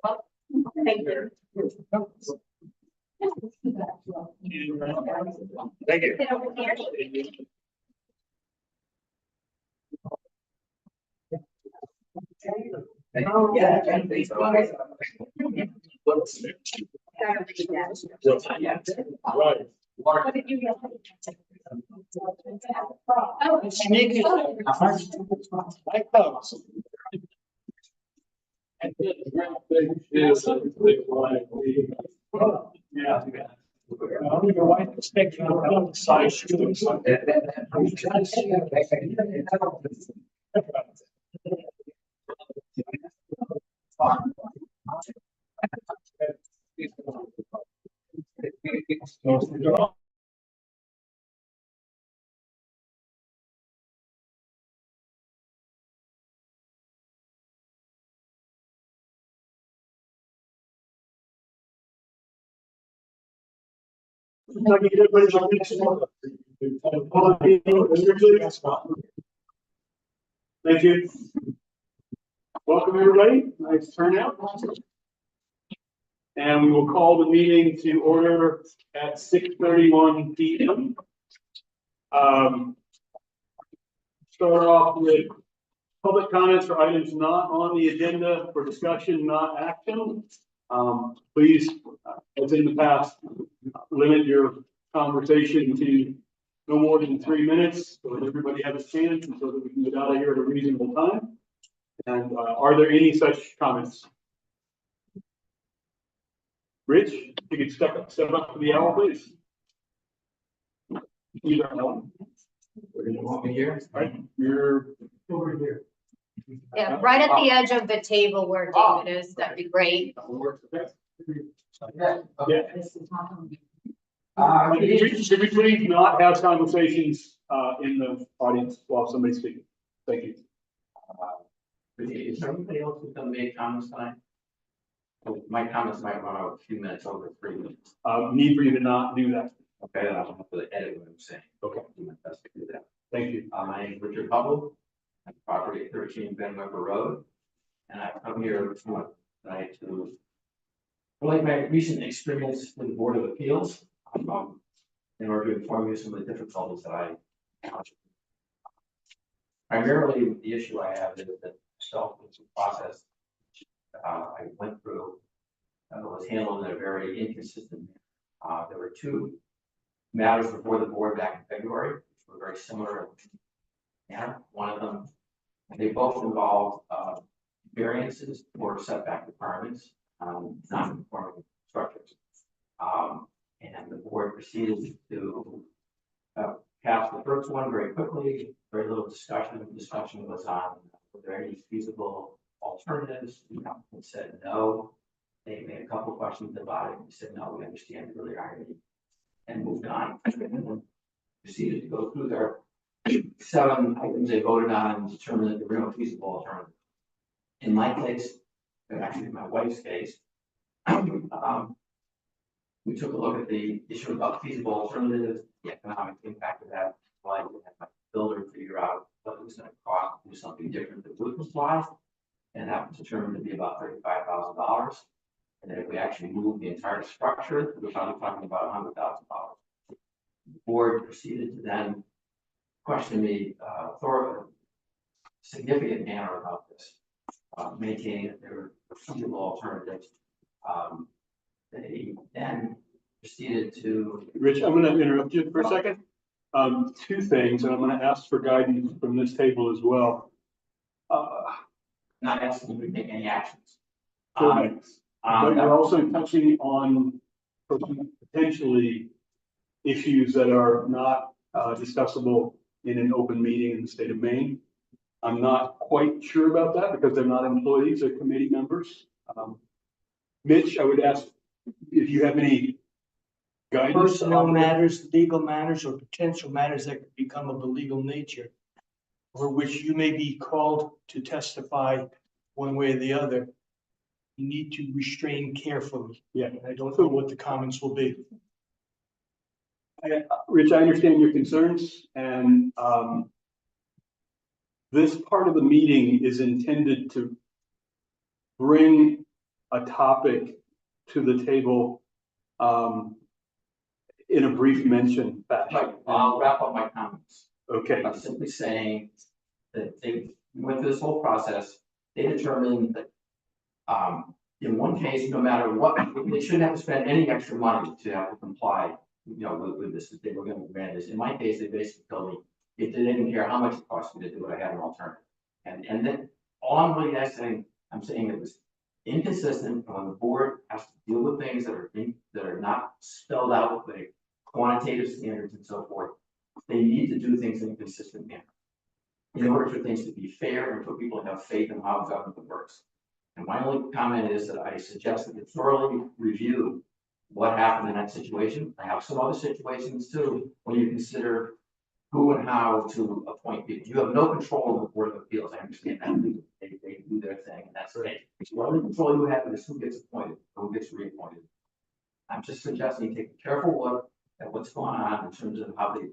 Thank you. Thank you. Oh, yeah. Right. What did you get? Oh, sneaky. Like those. And the great thing is that they like yeah. I don't know why it's taking on the size students. Thank you. Welcome, everybody. Nice turnout. And we will call the meeting to order at 6:31 p.m. Start off with public comments for items not on the agenda for discussion, not action. Please, as in the past, limit your conversation to no more than 3 minutes so that everybody has a chance and so that we can get out of here at a reasonable time. And are there any such comments? Rich, you could step up to the hour, please. Either one. Where do you want me here? Right, you're over here. Yeah, right at the edge of the table where David is, that'd be great. Yeah. Should we please not have conversations in the audience while somebody's speaking? Thank you. Is there anybody else who's gonna make comments tonight? My comments might run out a few minutes over 3 minutes. Need for you to not do that. Okay, then I'll have to edit what I'm saying. Okay. I'll do my best to do that. Thank you. My name is Richard Hubble. I'm property at 13 Ben Weber Road. And I've come here tonight to relate my recent experience with the Board of Appeals. In order to inform you of some of the difficulties that I encountered. Primarily, the issue I have is that process I went through was handled in a very inconsistent manner. There were two matters before the board back in February, which were very similar in manner. One of them, they both involved variances for setback requirements, non-conforming structures. And the board proceeded to pass the first one very quickly, very little discussion. The discussion was on were there any feasible alternatives. The applicant said no. They made a couple questions about it. They said no, we understand the really are any, and moved on. And proceeded to go through their 7 items they voted on and determined that there were no feasible alternatives. In my case, and actually my wife's case, we took a look at the issue about feasible alternatives, the economic impact of that, like we had my builder figure out what it was going to cost to do something different that would comply. And that was determined to be about $35,000. And then if we actually moved the entire structure, we're probably talking about $100,000. The board proceeded to then question me for a significant manner about this, maintaining that there were feasible alternatives. They then proceeded to. Rich, I'm going to interrupt you for a second. 2 things, and I'm going to ask for guidance from this table as well. Not asking you to take any actions. But you're also touching on potentially issues that are not discussable in an open meeting in the state of Maine. I'm not quite sure about that because they're not employees, they're committee members. Mitch, I would ask if you have any guidance. Personnel matters, legal matters, or potential matters that could become of a legal nature, for which you may be called to testify one way or the other. You need to restrain carefully. Yeah, I don't know what the comments will be. Rich, I understand your concerns, and this part of the meeting is intended to bring a topic to the table, in a brief mention fashion. Right, I'll wrap up my comments Okay, by simply saying that they went through this whole process, they determined that, in one case, no matter what, they shouldn't have to spend any extra money to have to comply, with this, if they were gonna grant this. In my case, they basically told me, if they didn't care how much it cost me to do it, I had an alternative. And then, all I'm really saying, it was inconsistent, and when the board has to deal with things that are not spelled out, like quantitative standards and so forth, they need to do things in a consistent manner in order for things to be fair and for people to have faith in how government works. And my only comment is that I suggest that you thoroughly review what happened in that situation. I have some other situations too, when you consider who and how to appoint people. You have no control over the Board of Appeals. I understand that. They do their thing, and that's great. The only control you have is who gets appointed, or who gets reappointed. I'm just suggesting you take a careful look at what's going on in terms of how they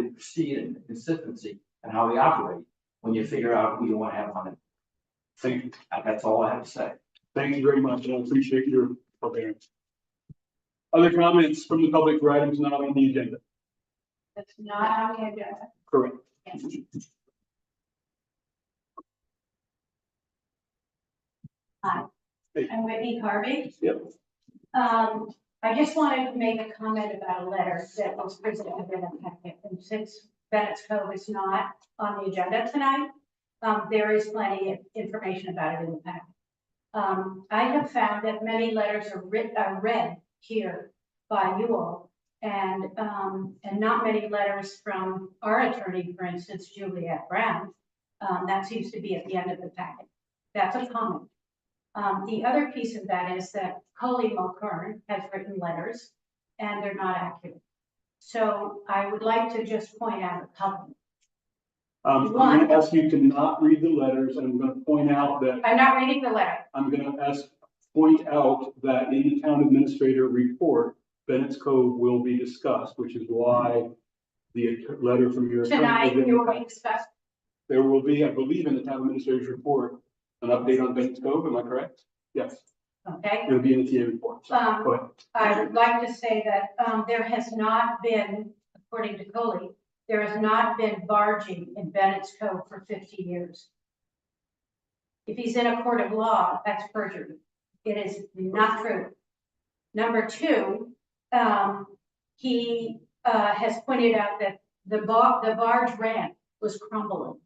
proceed and consistency and how they operate when you figure out who you want to have on it. thank you. That's all I have to say. Thank you very much, and I appreciate your forbearance. Other comments from the public for items not on the agenda? That's not on the agenda. Correct. Yes. Hi, Hey. I'm Whitney Harvey. Yep. I just wanted to make a comment about a letter that was presented in the packet. And since Bennett's Cove is not on the agenda tonight, there is plenty of information about it in the packet. I have found that many letters are read here by you all, and not many letters from our attorney, for instance, Juliet Brown. That seems to be at the end of the packet. That's a comment. The other piece of that is that Coley Mulkern has written letters and they're not accurate. So I would like to just point out a couple. I'm going to ask you to not read the letters, and I'm going to point out that I'm not reading the letter. I'm going to point out that in the town administrator report, Bennett's Cove will be discussed, which is why the letter from your attorney. Tonight, we will discuss. There will be, I believe, in the town administrator's report, an update on Bennett's Cove. Am I correct? Yes, Okay. it'll be in the TA report. Go ahead. I would like to say that there has not been, according to Coley, there has not been barging in Bennett's Cove for 50 years. If he's in a court of law, that's perjury. It is not true. Number two, he has pointed out that the barge ramp was crumbling.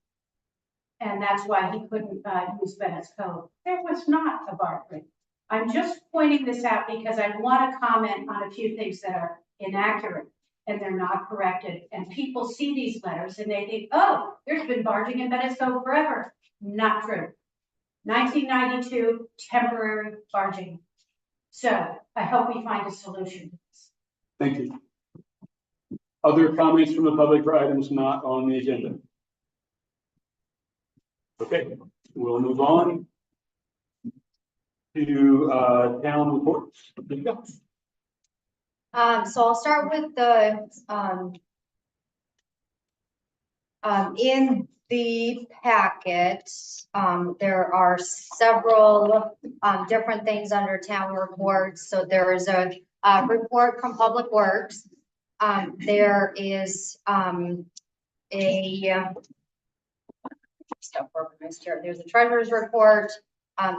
And that's why he couldn't use Bennett's Cove. There was not a barge ramp. I'm just pointing this out because I want to comment on a few things that are inaccurate and they're not corrected. And people see these letters and they think, oh, there's been barging in Bennett's Cove forever. Not true. 1992, temporary barging. So I hope we find a solution to this. Thank you. Other comments from the public for items not on the agenda? Okay, we'll move on to town reports. So I'll start with the, in the packet, there are several, different things under town reports. So there is a report from Public Works. There is, there's a treasurer's report.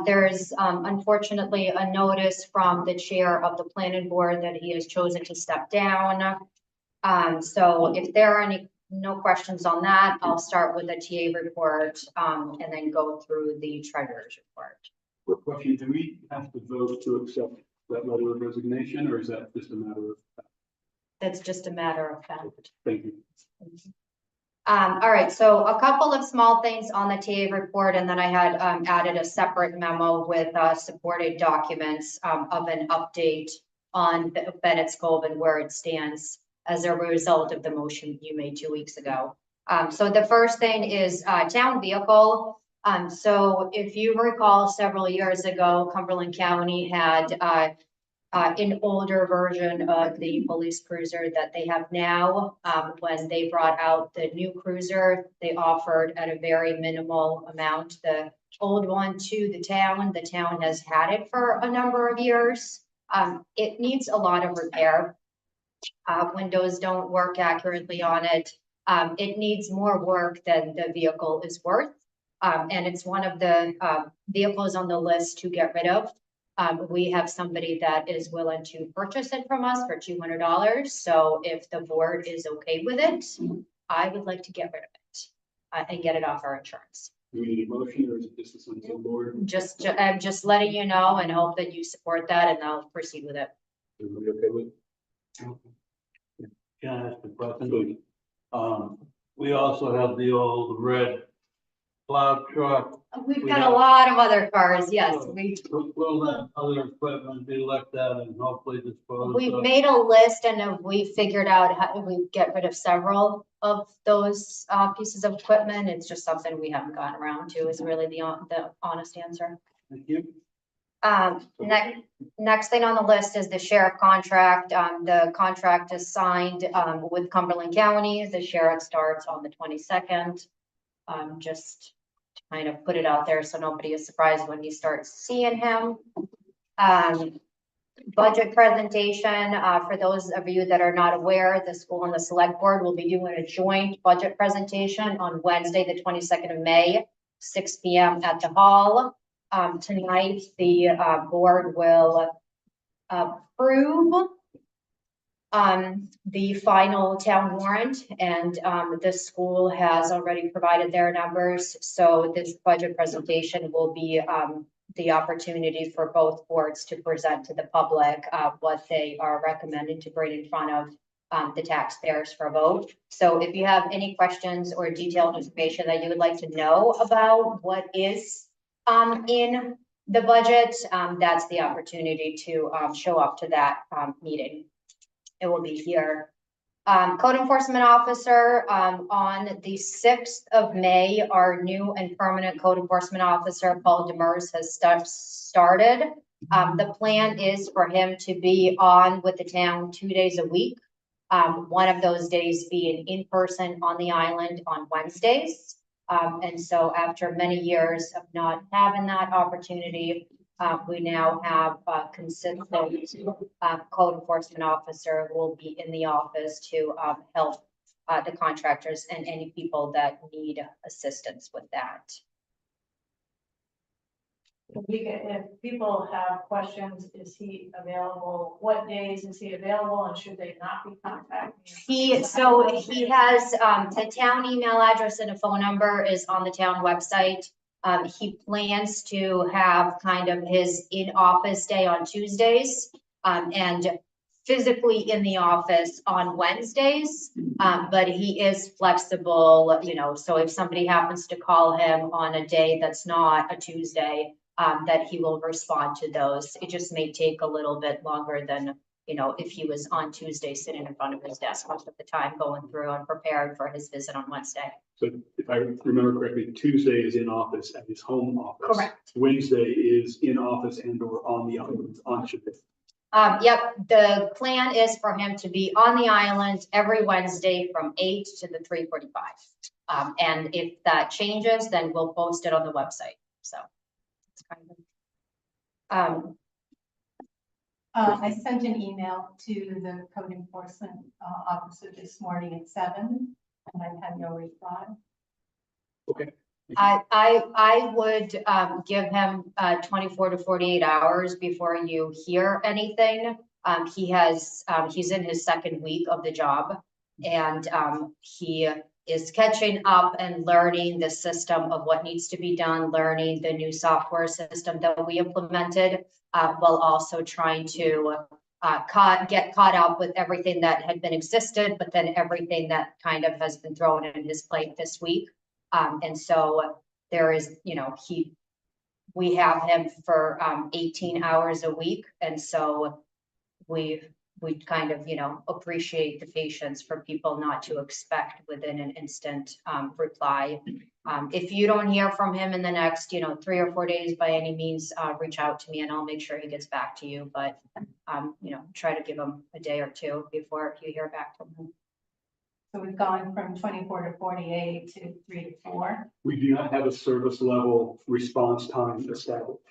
There is unfortunately a notice from the chair of the planning board that he has chosen to step down. So if there are no questions on that, I'll start with the TA report and then go through the treasurer's report. Quick question, do we have to vote to accept that letter of resignation, or is that just a matter of fact? That's just a matter of fact. Thank you. All right, so a couple of small things on the TA report, and then I had added a separate memo with supported documents of an update on Bennett's Cove and where it stands as a result of the motion you made 2 weeks ago. So the first thing is town vehicle. So if you recall, several years ago, Cumberland County had an older version of the police cruiser that they have now. When they brought out the new cruiser, they offered at a very minimal amount the old one to the town. The town has had it for a number of years. It needs a lot of repair. Windows don't work accurately on it. It needs more work than the vehicle is worth. And it's one of the vehicles on the list to get rid of. We have somebody that is willing to purchase it from us for $200. So if the board is okay with it, I would like to get rid of it and get it off our insurance. Do we need a motion or is it just a sense of the board? I'm just letting you know and hope that you support that and I'll proceed with it. Everybody okay with it? Can I ask a question? We also have the old red plow truck. We've got a lot of other cars, yes. Will that other equipment be left out and hopefully disposed We've of? made a list and we figured out how we get rid of several of those pieces of equipment. It's just something we haven't gotten around to is really the honest answer. Thank you. Next thing on the list is the sheriff contract. The contract is signed with Cumberland County. The sheriff starts on the 22nd. Just to kind of put it out there so nobody is surprised when you start seeing him. Budget presentation, for those of you that are not aware, the school and the select board will be doing a joint budget presentation on Wednesday, the 22nd of May, 6 p.m. at the hall. Tonight, the board will approve the final town warrant, and the school has already provided their numbers. So this budget presentation will be the opportunity for both boards to present to the public what they are recommending to bring in front of the taxpayers for a vote. So if you have any questions or detailed information that you would like to know about what is in the budget, that's the opportunity to show up to that meeting. It will be here. Code enforcement officer, on the 6th of May, our new and permanent code enforcement officer, Paul Demers, has started. The plan is for him to be on with the town 2 days a week. One of those days being in person on the island on Wednesdays. And so after many years of not having that opportunity, we now have a consistent code enforcement officer who will be in the office to help the contractors and any people that need assistance with that. If people have questions, is he available? What days is he available and should they not be contacting? He has the town email address and a phone number is on the town website. He plans to have kind of his in-office day on Tuesdays and physically in the office on Wednesdays. But he is flexible, you know, so if somebody happens to call him on a day that's not a Tuesday, that he will respond to those. It just may take a little bit longer than, you know, if he was on Tuesday sitting in front of his desk most of the time going through and prepared for his visit on Wednesday. So if I remember correctly, Tuesday is in office at his home office. Correct. Wednesday is in office and or on the island on shift. Yep, the plan is for him to be on the island every Wednesday from 8 to the 3:45. And if that changes, then we'll post it on the website. So it's kind of. I sent an email to the code enforcement officer this morning at 7, and I had no reply. Okay. I would give him 24 to 48 hours before you hear anything. He's in his second week of the job, and he is catching up and learning the system of what needs to be done, learning the new software system that we implemented, while also trying to get caught up with everything that had been existed, but then everything that kind of has been thrown in his plate this week. And so there is, you know, we have him for 18 hours a week. And so we kind of, you know, appreciate the patience for people not to expect within an instant reply. If you don't hear from him in the next, you know, 3 or 4 days by any means, reach out to me and I'll make sure he gets back to you. But, you know, try to give him a day or two before you hear back from him. So we've gone from 24 to 48 to 3 to 4. We do not have a service level response time established.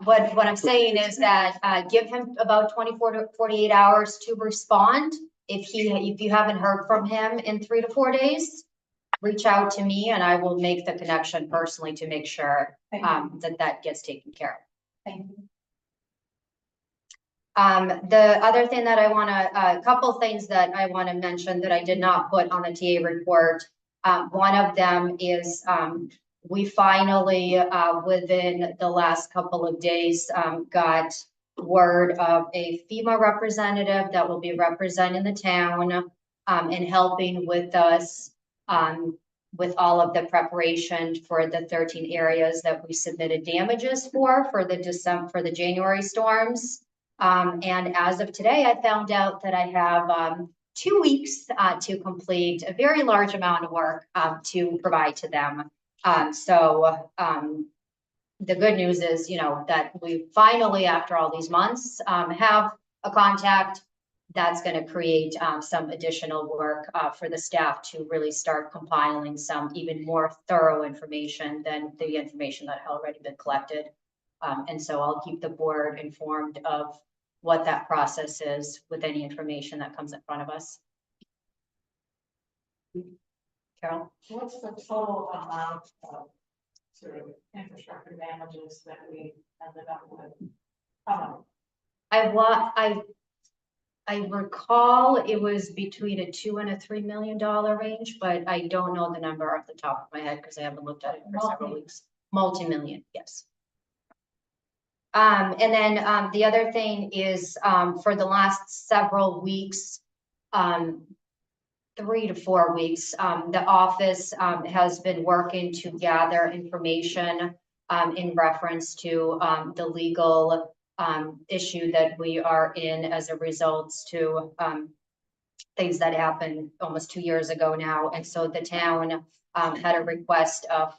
What I'm saying is that, give him about 24 to 48 hours to respond. If you haven't heard from him in 3 to 4 days, reach out to me and I will make the connection personally to make sure, Thank you. that gets taken care of. Thank you. The other thing that I wanna, a couple things that I wanna mention that I did not put on the TA report. One of them is, we finally, within the last couple of days, got word of a FEMA representative that will be representing the town, and helping with us, with all of the preparation for the 13 areas that we submitted damages for the January storms. And as of today, I found out that I have 2 weeks to complete a very large amount of work to provide to them. The good news is, that we finally, after all these months, have a contact that's going to create some additional work for the staff to really start compiling some even more thorough information than the information that had already been collected. And so I'll keep the board informed of what that process is with any information that comes in front of us. Carol? What's the total amount of sort of infrastructure damages that we ended up with? I recall it was between a $2 and a $3 million range, but I don't know the number off the top of my head because I haven't looked at it for several weeks. Multi-million, yes. And then the other thing is for the last several weeks, 3 to 4 weeks, the office has been working to gather information in reference to the legal issue that we are in as a result to things that happened almost 2 years ago now. And so the town had a request of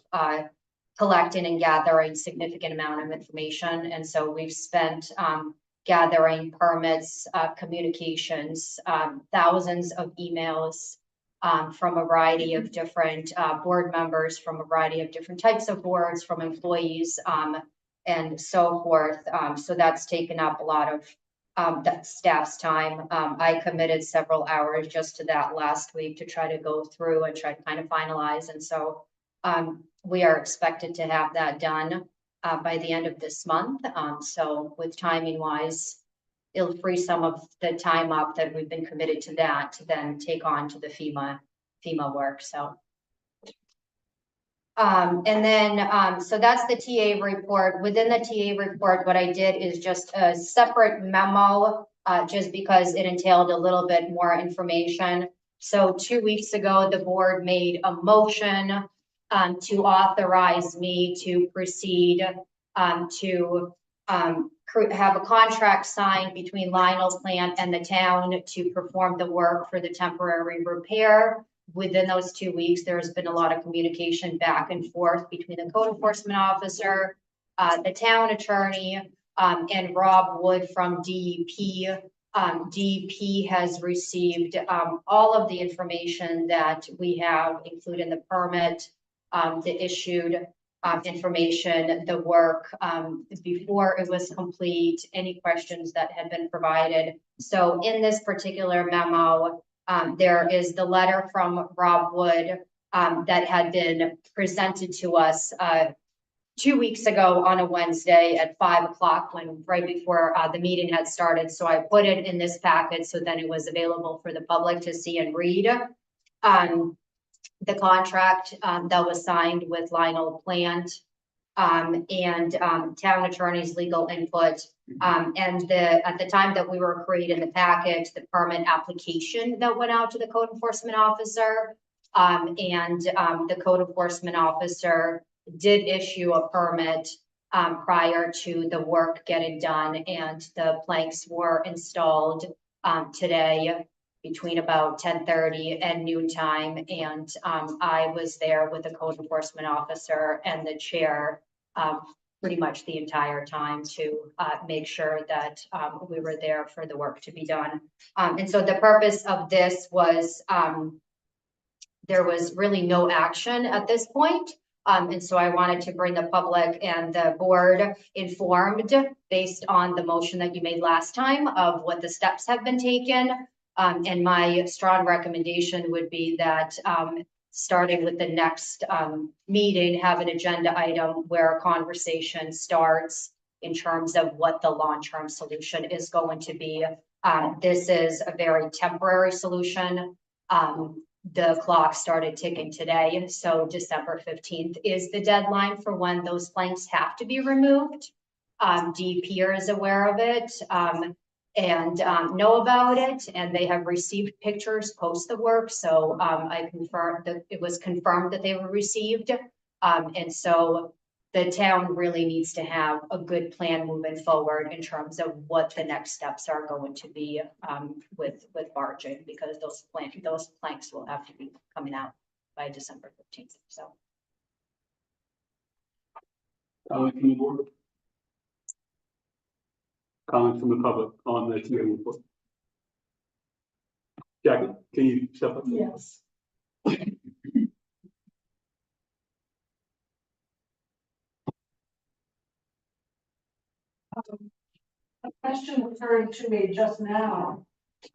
collecting and gathering significant amount of information. And so we've spent gathering permits, communications, thousands of emails from a variety of different board members, from a variety of different types of boards, from employees, and so forth. So that's taken up a lot of that staff's time. I committed several hours just to that last week to try to go through and try to kind of finalize. And so we are expected to have that done by the end of this month. So with timing wise, it'll free some of the time up that we've been committed to that to then take on to the FEMA work. So. And then, so that's the TA report. Within the TA report, what I did is just a separate memo, just because it entailed a little bit more information. So 2 weeks ago, the board made a motion to authorize me to proceed to have a contract signed between Lionel's Plant and the town to perform the work for the temporary repair. Within those 2 weeks, there's been a lot of communication back and forth between the code enforcement officer, the town attorney, and Rob Wood from DEP. DEP has received all of the information that we have, including the permit, the issued information, the work before it was complete, any questions that had been provided. So in this particular memo, there is the letter from Rob Wood that had been presented to us 2 weeks ago on a Wednesday at 5 o'clock, right before the meeting had started. So I put it in this packet so then it was available for the public to see and read. The contract that was signed with Lionel Plant and town attorney's legal input. And at the time that we were creating the packet, the permit application that went out to the code enforcement officer. And the code enforcement officer did issue a permit prior to the work getting done, and the planks were installed today between about 10:30 and noon time. And I was there with the code enforcement officer and the chair pretty much the entire time to make sure that we were there for the work to be done. And so the purpose of this was there was really no action at this point. And so I wanted to bring the public and the board informed based on the motion that you made last time of what the steps have been taken. And my strong recommendation would be that, starting with the next, meeting, have an agenda item where a conversation starts in terms of what the long-term solution is going to be. This is a very temporary solution. The clock started ticking today, so December 15th is the deadline for when those planks have to be removed. DEP is aware of it, and know about it, and they have received pictures post the work, so I confirmed that it was confirmed that they were received. And so the town really needs to have a good plan moving forward in terms of what the next steps are going to be, with barging, because those planks will have to be coming out by December 15th, so. Comments from the board? Comments from the public on the TA report? Jackie, can you step up? Yes. A question occurred to me just now,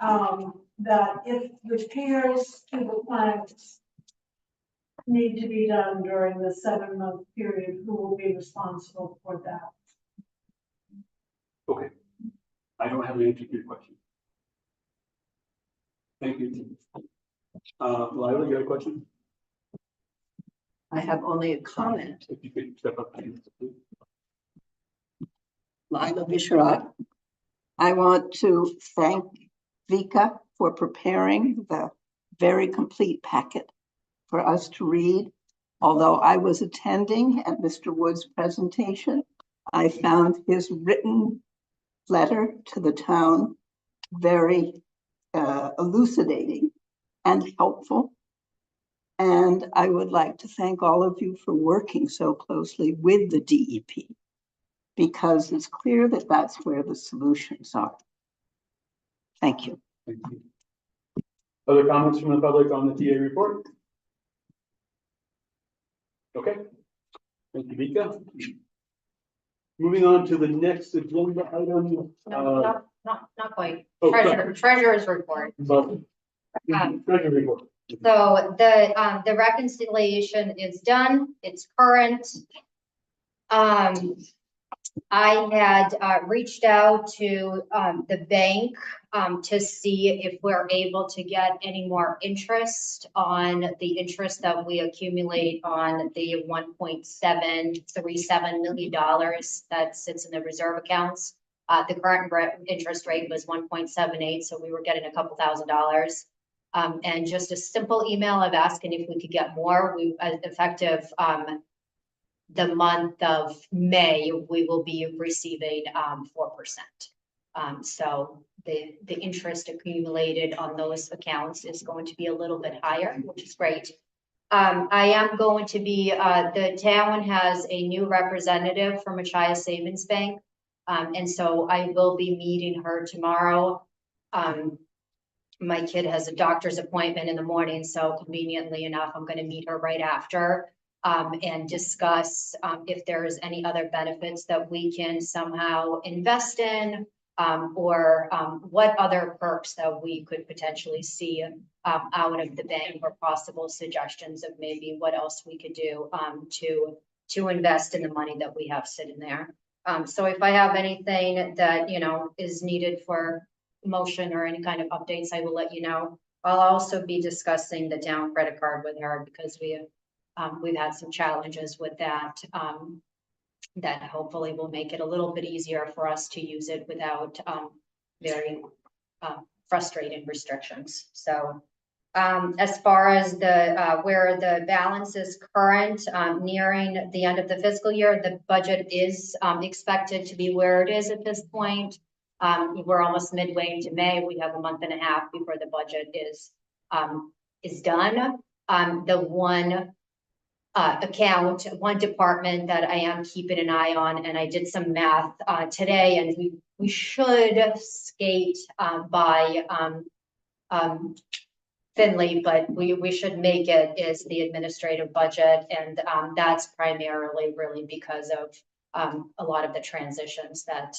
that if repairs to the plants need to be done during the 7-month period, who will be responsible for that? Okay. I don't have an answer to your question. Thank you. Lila, you got a question? I have only a comment. If you could step up, please. Lila Bisharat. I want to thank Vika for preparing the very complete packet for us to read. Although I was attending at Mr. Wood's presentation, I found his written letter to the town very elucidating and helpful. And I would like to thank all of you for working so closely with the DEP, because it's clear that that's where the solutions are. Thank you. Thank you. Other comments from the public on the TA report? Okay. Thank you, Vika. Moving on to the next agenda item. No, not quite. Oh, sorry. Treasurer's report. Treasury report. So the reconciliation is done, it's current. I had reached out to the bank to see if we're able to get any more interest on the interest that we accumulate on the $1.737 million that sits in the reserve accounts. The current interest rate was 1.78, so we were getting a couple $1,000s. And just a simple email of asking if we could get more. We effective the month of May, we will be receiving 4%. So the interest accumulated on those accounts is going to be a little bit higher, which is great. I am going to be, the town has a new representative from Machias Savings Bank. And so I will be meeting her tomorrow. My kid has a doctor's appointment in the morning, so conveniently enough, I'm going to meet her right after. And discuss if there's any other benefits that we can somehow invest in, or what other perks that we could potentially see out of the bank, or possible suggestions of maybe what else we could do to invest in the money that we have sitting there. So if I have anything that, you know, is needed for motion or any kind of updates, I will let you know. I'll also be discussing the town credit card with her, because we've had some challenges with that, that hopefully will make it a little bit easier for us to use it without very frustrating restrictions. So as far as the where the balance is current, nearing the end of the fiscal year, the budget is expected to be where it is at this point. We're almost midway into May. We have a month and a half before the budget is done. The one account, one department that I am keeping an eye on, and I did some math today, and we should skate by thinly, but we should make it is the administrative budget. And that's primarily really because of a lot of the transitions that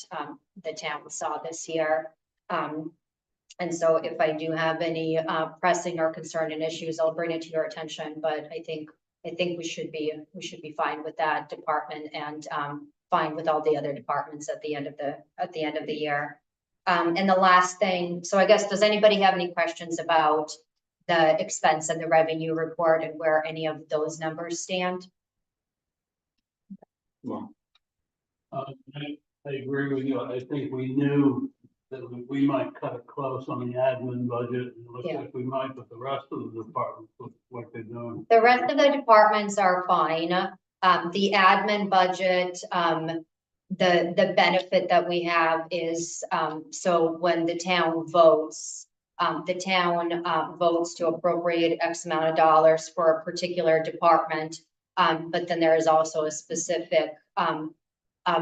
the town saw this year. And so if I do have any pressing or concerning issues, I'll bring it to your attention, but I think we should be fine with that department and fine with all the other departments at the end of the year. And the last thing, so I guess, does anybody have any questions about the expense and the revenue report and where any of those numbers stand? I agree with you. I think we knew that we might cut it close on the admin budget. And it looks Yeah. like we might, but the rest of the departments look like they're doing. The rest of the departments are fine. The admin budget, the benefit that we have is, so when the town votes to appropriate X amount of dollars for a particular department. But then there is also a specific,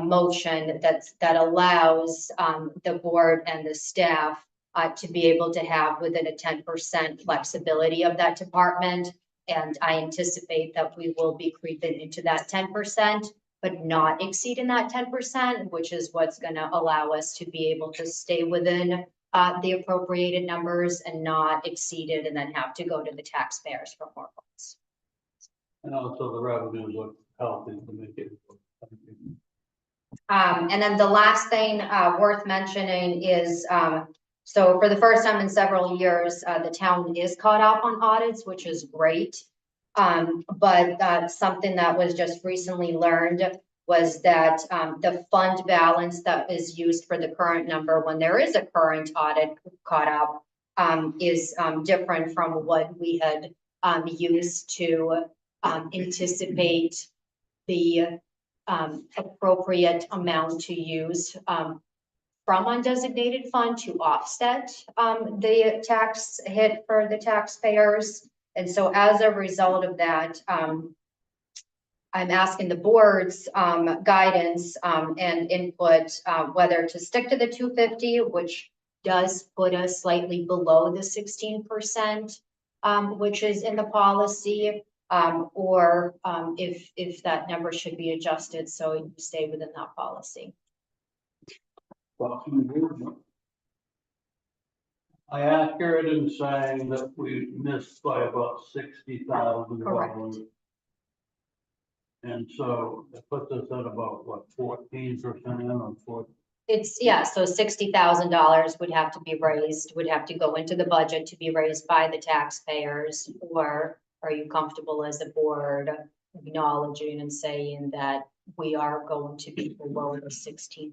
motion that allows, the board and the staff, to be able to have within a 10% flexibility of that department. And I anticipate that we will be creeping into that 10%, but not exceeding that 10%, which is what's gonna allow us to be able to stay within the appropriated numbers and not exceed it and then have to go to the taxpayers for more funds. And also the revenues look healthy to make it. And then the last thing worth mentioning is, so for the first time in several years, the town is caught up on audits, which is great. But something that was just recently learned was that the fund balance that is used for the current number, when there is a current audit caught up, is different from what we had used to anticipate the appropriate amount to use from undesignated fund to offset the tax hit for the taxpayers. And so as a result of that, I'm asking the board's guidance and input whether to stick to the 250, which does put us slightly below the 16%, which is in the policy, or if that number should be adjusted so you stay within that policy. I accurate in saying that we missed by about $60,000. Correct. And so that puts us at about what, 14% or 4? It's, yeah, so $60,000 would have to be raised, would have to go into the budget to be raised by the taxpayers. Or are you comfortable as a board acknowledging and saying that we are going to be below the 16%?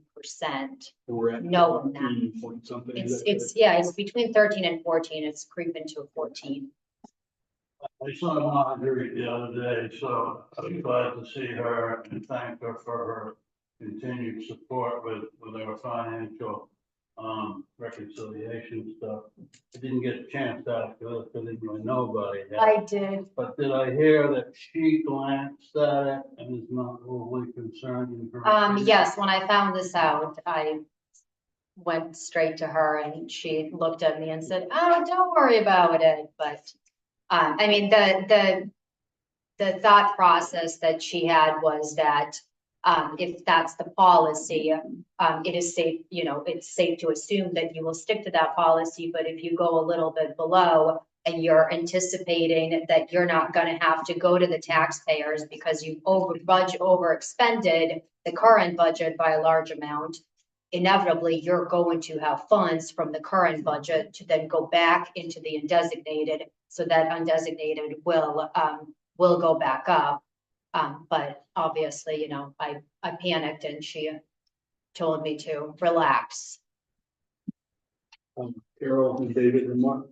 We're at Knowing that 13 point something. it's between 13 and 14. It's creeping to a 14. I saw Marjorie the other day, so I'm glad to see her and thank her for her continued support with our financial reconciliation stuff. I didn't get a chance to ask her, because I didn't really know about it yet. I did. But did I hear that she glanced at it and is not overly concerned in her? Yes, when I found this out, I went straight to her and she looked at me and said, "Oh, don't worry about it." But I mean, the thought process that she had was that if that's the policy, it is safe, you know, it's safe to assume that you will stick to that policy. But if you go a little bit below and you're anticipating that you're not going to have to go to the taxpayers because you overexpended the current budget by a large amount, inevitably you're going to have funds from the current budget to then go back into the undesignated, so that undesignated will go back up. But obviously, you know, I panicked and she told me to relax. Carol and David and Mark.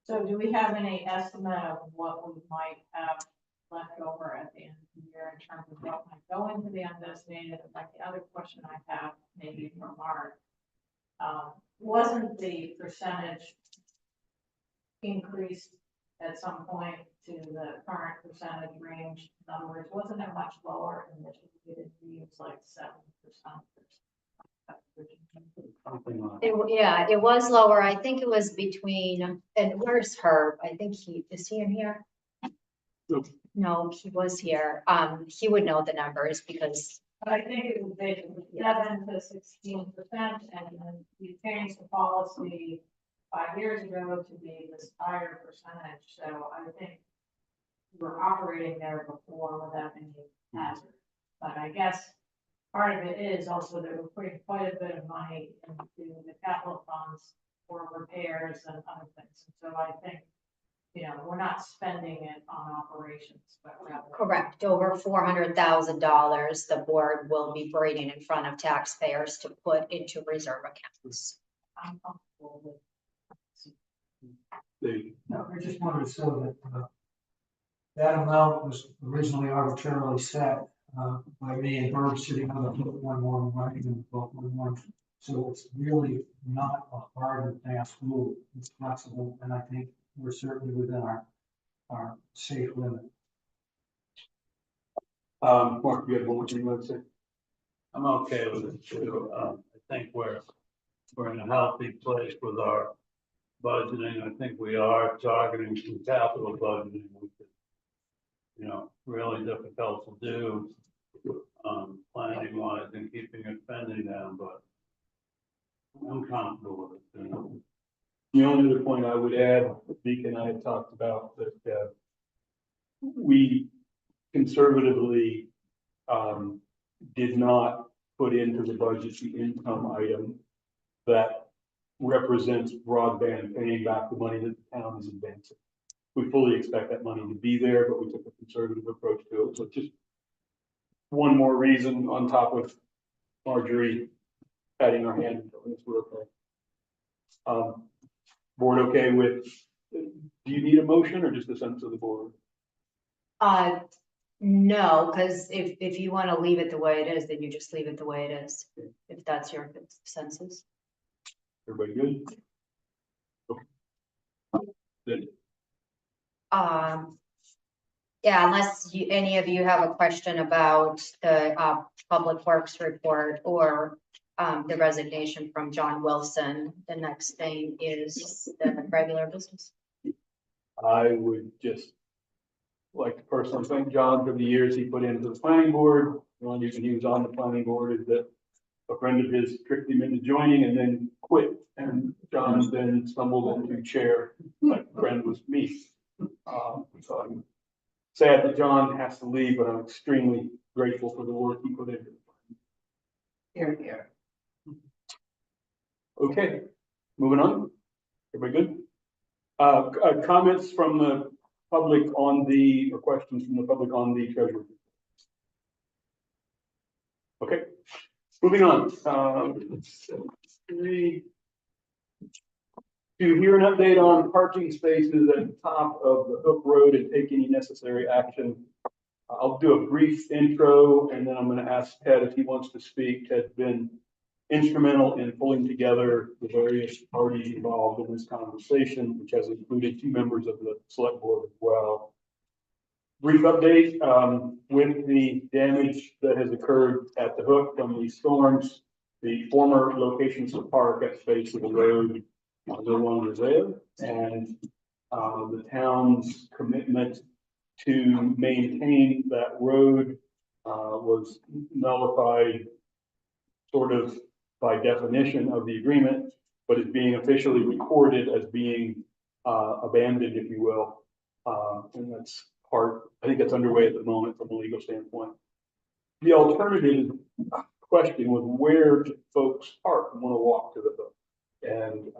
So do we have any estimate of what we might have left over at the end of the year in terms of what might go into the undesignated? Like the other question I have, maybe for Mark, wasn't the percentage increased at some point to the current percentage range? In other words, wasn't it much lower and that we didn't use like 7%? something like. Yeah, it was lower. I think it was between, and where's Herb? I think is he in here? Nope. No, he was here. He would know the numbers because, But I think it was basically 7 to 16%, and then you changed the policy 5 years ago to be this higher percentage, so I think we were operating there before without any hazard. But I guess part of it is also that we're putting quite a bit of money into the capital funds for repairs and other things. And so I think, we're not spending it on operations, but rather. correct, over $400,000, the board will be bringing in front of taxpayers to put into reserve accounts. I'm comfortable with. No, I just wanted to say that, that amount was originally arbitrarily set, by me and Herb sitting on the hook one more and writing in the book one more. So it's really not a hard and fast rule. It's flexible, and I think we're certainly within our safe limit. Mark, you have one more thing you want to say? I'm okay with it too. I think we're in a healthy place with our budgeting. I think we are targeting some capital budgeting, which is, really difficult to do, planning wise and keeping your spending down, but I'm comfortable with it. The only other point I would add, Vika and I had talked about that, we conservatively, did not put into the budget the income item that represents broadband paying back the money that the town is advancing. We fully expect that money to be there, but we took a conservative approach to it. So just one more reason on top of Marjorie patting our hand and telling us we're okay. Board okay with, do you need a motion or just a sense of the board? No, because if you want to leave it the way it is, then you just leave it the way it is, if that's your consensus. Everybody good? Okay. Good. Yeah, unless any of you have a question about the Public Works report or the resignation from John Wilson, the next thing is the regular business. I would just like to personally thank John for the years he put into the planning board. The only reason he was on the planning board is that a friend of his tricked him into joining and then quit. And John then stumbled into chair. That friend was me. So I'm sad that John has to leave, but I'm extremely grateful for the work he put into it. Here, here. Okay, moving on. Everybody good? Comments from the public on the, or questions from the public on the treasury? Okay, moving on. To hear an update on parking spaces at the top of the Hook Road and take any necessary action. I'll do a brief intro and then I'm going to ask Ted if he wants to speak. Ted's been instrumental in pulling together the various parties involved in this conversation, which has included 2 members of the select board as well. Brief update, with the damage that has occurred at the Hook from these storms, the former locations of park at the base of the road are no longer there, and the town's commitment to maintain that road was nullified sort of by definition of the agreement, but is being officially recorded as being abandoned, if you will. And that's part, I think that's underway at the moment from a legal standpoint. The alternative question was where do folks park and want to walk to the Hook? And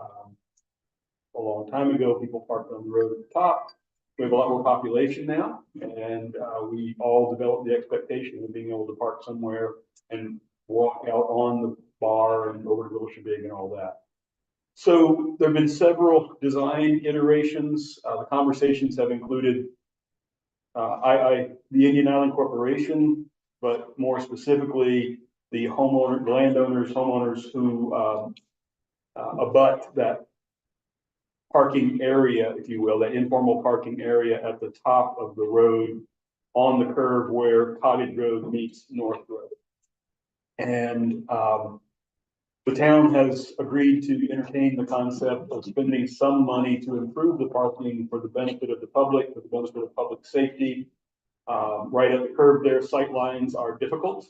a long time ago, people parked on the road at the top. We have a lot more population now, and we all developed the expectation of being able to park somewhere and walk out on the bar and over to Wilshire and all that. So there have been several design iterations. The conversations have included the Indian Island Corporation, but more specifically the homeowners who abut that parking area, if you will, that informal parking area at the top of the road on the curve where Cottage Road meets North Road. And The town has agreed to entertain the concept of spending some money to improve the parking for the benefit of the public, for the benefit of public safety. Right at the curb there, sight lines are difficult,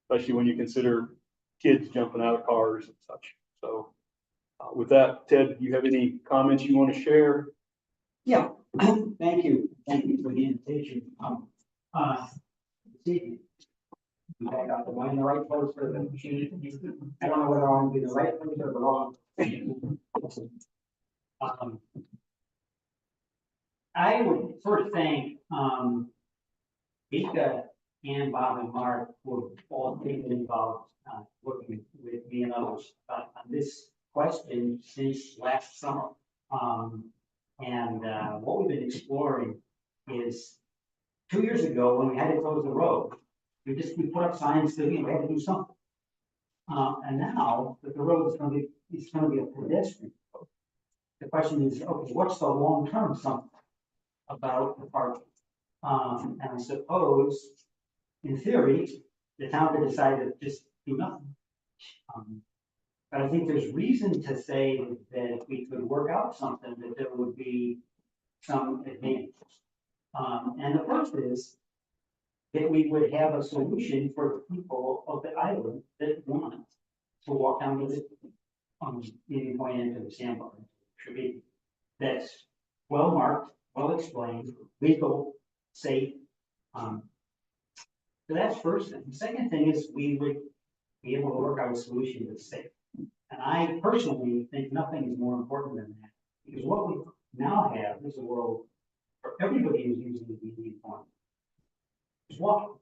especially when you consider kids jumping out of cars and such. So with that, Ted, do you have any comments you want to share? Yeah, thank you. Thank you for the invitation. This evening. I got the one in the right place for the machine. I don't know whether I'm in the right place or the wrong. I would first thank, Vika and Bob and Mark for all being involved, working with me and others on this question since last summer. What we've been exploring is 2 years ago, when we had to close the road, we put up signs that we had to do something. And now that the road is gonna be a pedestrian road, the question is, okay, what's the long-term something about the parking? And I suppose, in theory, the town could decide to just do nothing. But I think there's reason to say that if we could work out something, that there would be some advantages. And the first is that we would have a solution for the people of the island that want to walk down to the, meeting point into the sandbar. Should be, that's well marked, well explained, legal, safe. So that's first thing. The second thing is we would be able to work out a solution that's safe. And I personally think nothing is more important than that, because what we now have is a world where everybody is using the meeting point is walking,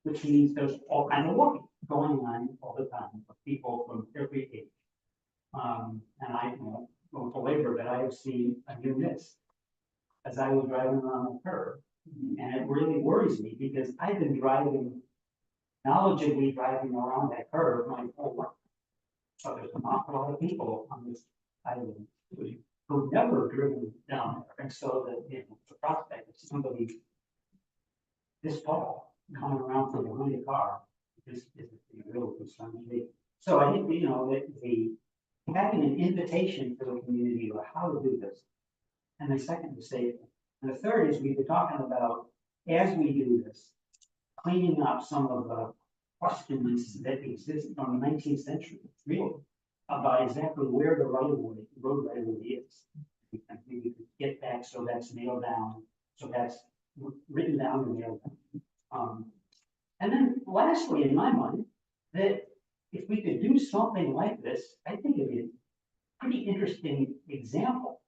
which means there's all kind of walking going on all the time for people from every age. And I won't belabor that I have seen a new miss as I was driving around the curve. And it really worries me because I've been knowledgeably driving around that curve my whole life. So there's an awful lot of people on this island who've never driven down there. And so the prospect of somebody this tall coming around from behind a car is a real concern to me. So I think, that having an invitation for the community about how to do this. And the second is safety. And the third is we've been talking about, as we do this, cleaning up some of the questions that exist from the 19th century, really, about exactly where the road right of way is. And maybe we could get back so that's nailed down, so that's written down and nailed down. And then lastly, in my mind, that if we could do something like this, I think it'd be a pretty interesting example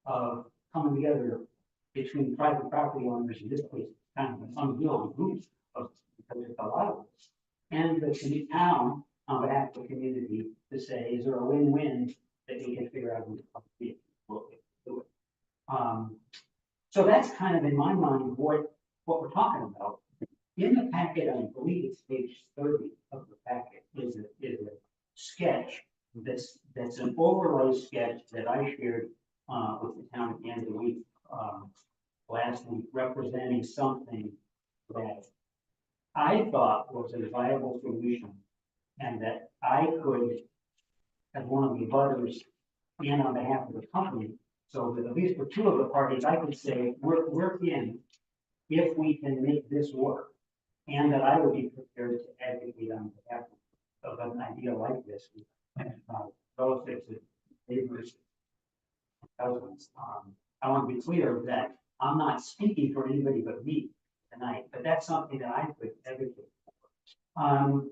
of coming together between private property owners, in this case, kind of an unwieldy group of, because there's a lot of this, and the town on behalf of the community to say, is there a win-win that we can figure out what to do it. So that's kind of in my mind what we're talking about. In the packet, I believe it's page 30 of the packet, is a sketch that's an overlay sketch that I shared with the town at the end of the week, last week, representing something that I thought was a viable solution and that I could, as one of the abutters and on behalf of the company, so that at least for two of the parties, I could say, we're in if we can make this work. And that I would be prepared to advocate on behalf of an idea like this, relatives and neighbors, cousins. I want to be clear that I'm not speaking for anybody but me tonight, but that's something that I could advocate for.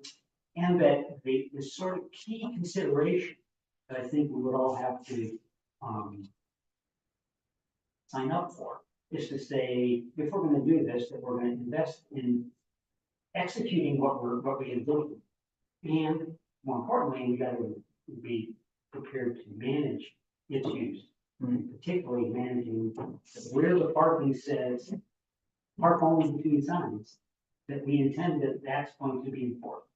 And that the sort of key consideration that I think we would all have to sign up for is to say, if we're going to do this, that we're going to invest in executing what we envision, and more importantly, we got to be prepared to manage its use, particularly managing where the parking says park only between signs, that we intend that that's going to be enforced.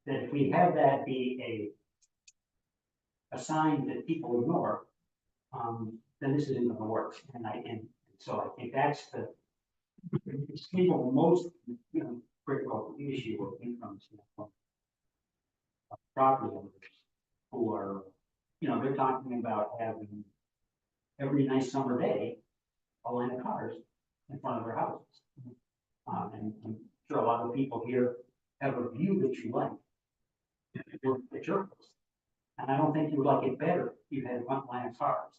That if we have that be a sign that people ignore, then this isn't going to work. And so I think that's the single most critical issue of income standpoint. property owners who are, they're talking about having every nice summer day, a line of cars in front of their houses. And I'm sure a lot of people here have a view that you like. It's your house. And I don't think you would like it better if you had one line of cars.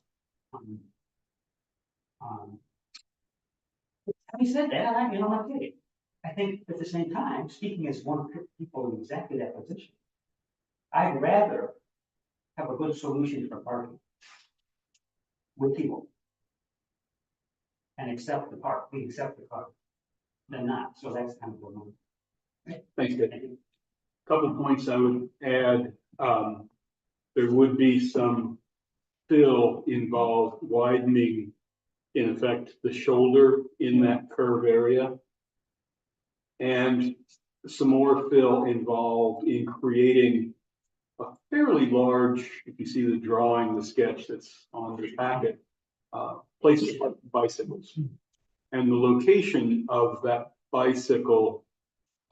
Having said that, I think at the same time, speaking as one of the people in exactly that position, I'd rather have a good solution for parking with people and we accept the car, than not. So that's kind of what I'm. Thanks, Dave. Couple points I would add. There would be some fill involved widening, in effect, the shoulder in that curve area. And some more fill involved in creating a fairly large, if you see the drawing, the sketch that's on the packet, places for bicycles. And the location of that bicycle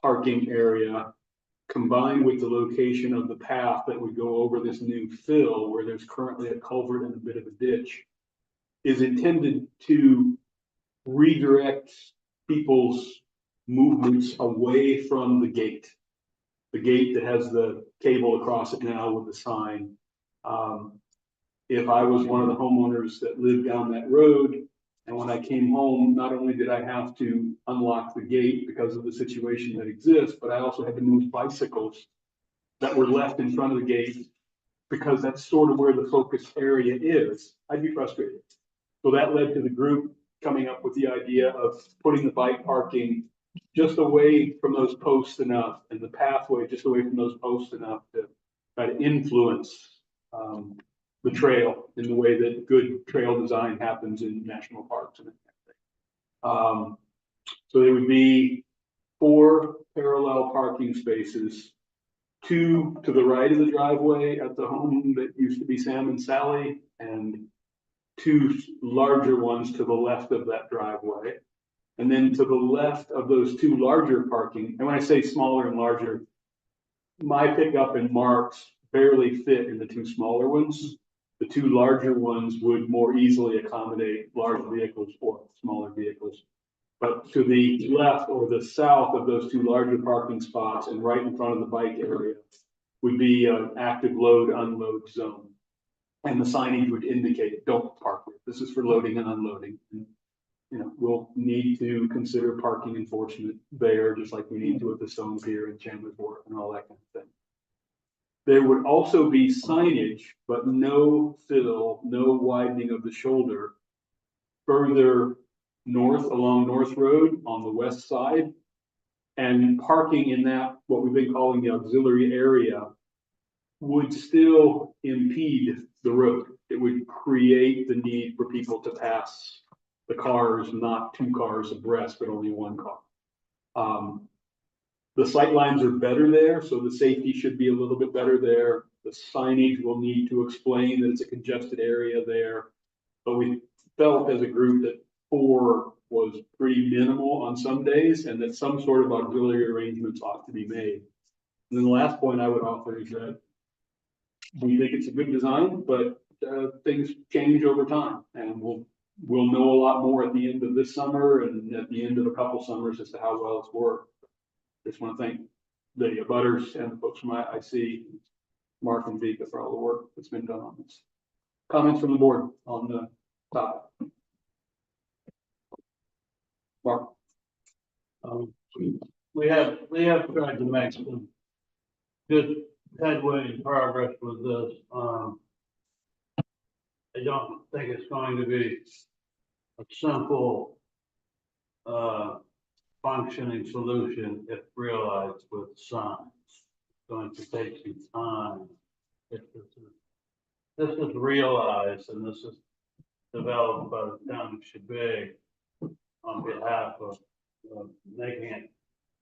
parking area combined with the location of the path that would go over this new fill where there's currently a culvert and a bit of a ditch is intended to redirect people's movements away from the gate that has the cable across it now with the sign. If I was one of the homeowners that lived down that road, and when I came home, not only did I have to unlock the gate because of the situation that exists, but I also had to move bicycles that were left in front of the gate because that's sort of where the focus area is. I'd be frustrated. So that led to the group coming up with the idea of putting the bike parking just away from those posts enough and the pathway just away from those posts enough to try to influence the trail in the way that good trail design happens in national parks and that kind of thing. So there would be 4 parallel parking spaces, 2 to the right of the driveway at the home that used to be Sam and Sally, and 2 larger ones to the left of that driveway. And then to the left of those 2 larger parking, and when I say smaller and larger, my pickup and Mark's barely fit in the 2 smaller ones. The 2 larger ones would more easily accommodate large vehicles or smaller vehicles. But to the left or the south of those 2 larger parking spots and right in front of the bike area would be an active load unload zone. And the signage would indicate, don't park here. This is for loading and unloading. And, we'll need to consider parking enforcement there, just like we need to at the Stone Pier and Chandler's Wharf and all that kind of thing. There would also be signage, but no fill, no widening of the shoulder further north along North Road on the west side. And parking in that, what we've been calling the auxiliary area, would still impede the road. It would create the need for people to pass the cars, not 2 cars abreast, but only 1 car. The sight lines are better there, so the safety should be a little bit better there. The signage will need to explain that it's a congested area there. But we felt as a group that 4 was pretty minimal on some days and that some sort of auxiliary arrangements ought to be made. And then the last point I would offer is that we think it's a good design, but things change over time, and we'll know a lot more at the end of this summer and at the end of a couple summers as to how well it's worked. Just want to thank the abutters and the folks from IIC, Mark and Vika, for all the work that's been done on this. Comments from the board on the topic? Mark? We have tried to make some good headway and progress with this. I don't think it's going to be a simple functioning solution if realized with signs. It's going to take some time. If this is realized and this is developed by the town of Shabig on behalf of making it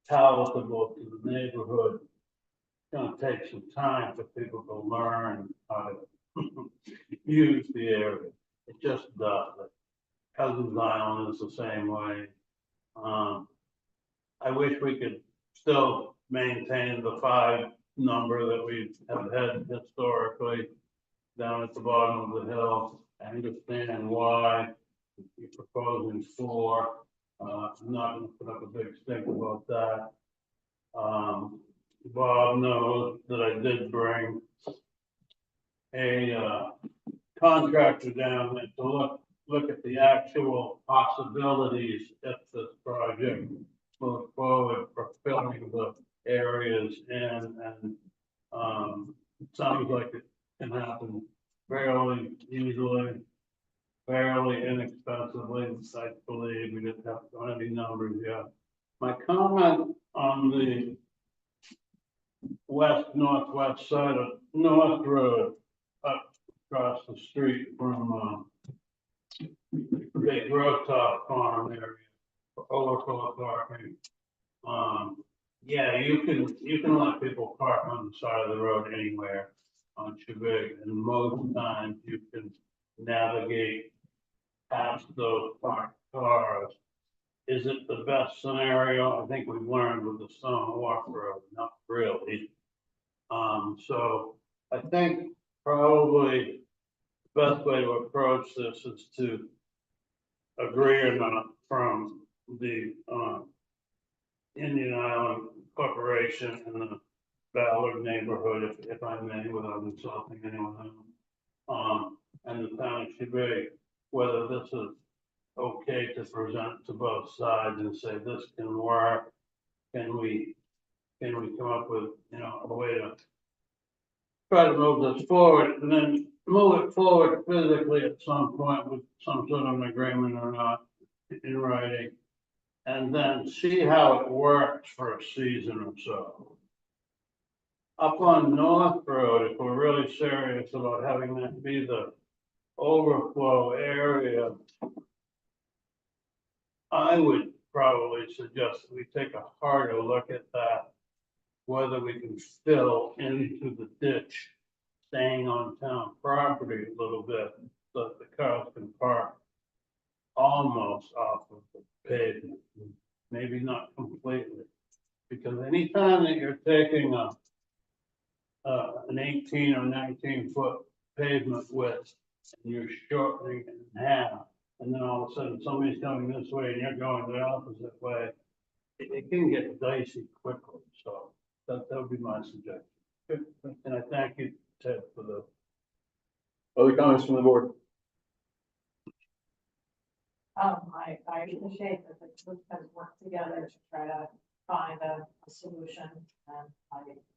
palatable to the neighborhood. It's going to take some time for people to learn how to use the area. It just does. Cousins Island is the same way. I wish we could still maintain the 5 number that we have had historically down at the bottom of the hill. I understand why you're proposing 4. I'm not gonna put up a big stink about that. Bob knows that I did bring a contractor down there to look at the actual possibilities if this project moves forward for filling the areas in, and it sounds like it can happen fairly easily, fairly inexpensively. I believe we didn't have any numbers yet. My comment on the northwest side of North Road, up across the street from Big Rooftop Farm area, overflow parking. Yeah, you can let people park on the side of the road anywhere on Chubig, and most times you can navigate past those parked cars. Is it the best scenario? I think we've learned with the Stone Walk Road, not really. So I think probably the best way to approach this is to agree or not from the, Indian Island Corporation and the Ballard neighborhood, if I may, without insulting anyone else. And the town of Chubig, whether this is okay to present to both sides and say this can work. Can we come up with, a way to try to move this forward, and then move it forward physically at some point with some sort of an agreement or not in writing, and then see how it works for a season or so. Up on North Road, if we're really serious about having that be the overflow area, I would probably suggest that we take a harder look at that, whether we can fill into the ditch, staying on town property a little bit, so that the cars can park almost off of the pavement, maybe not completely. Because anytime that you're taking an 18 or 19-foot pavement width, and you're shortening it in half, and then all of a sudden somebody's coming this way and you're going the opposite way, it can get dicey quickly. So that would be my suggestion. And I thank you, Ted, for the Other comments from the board? I appreciate that the group has worked together to try to find a solution, and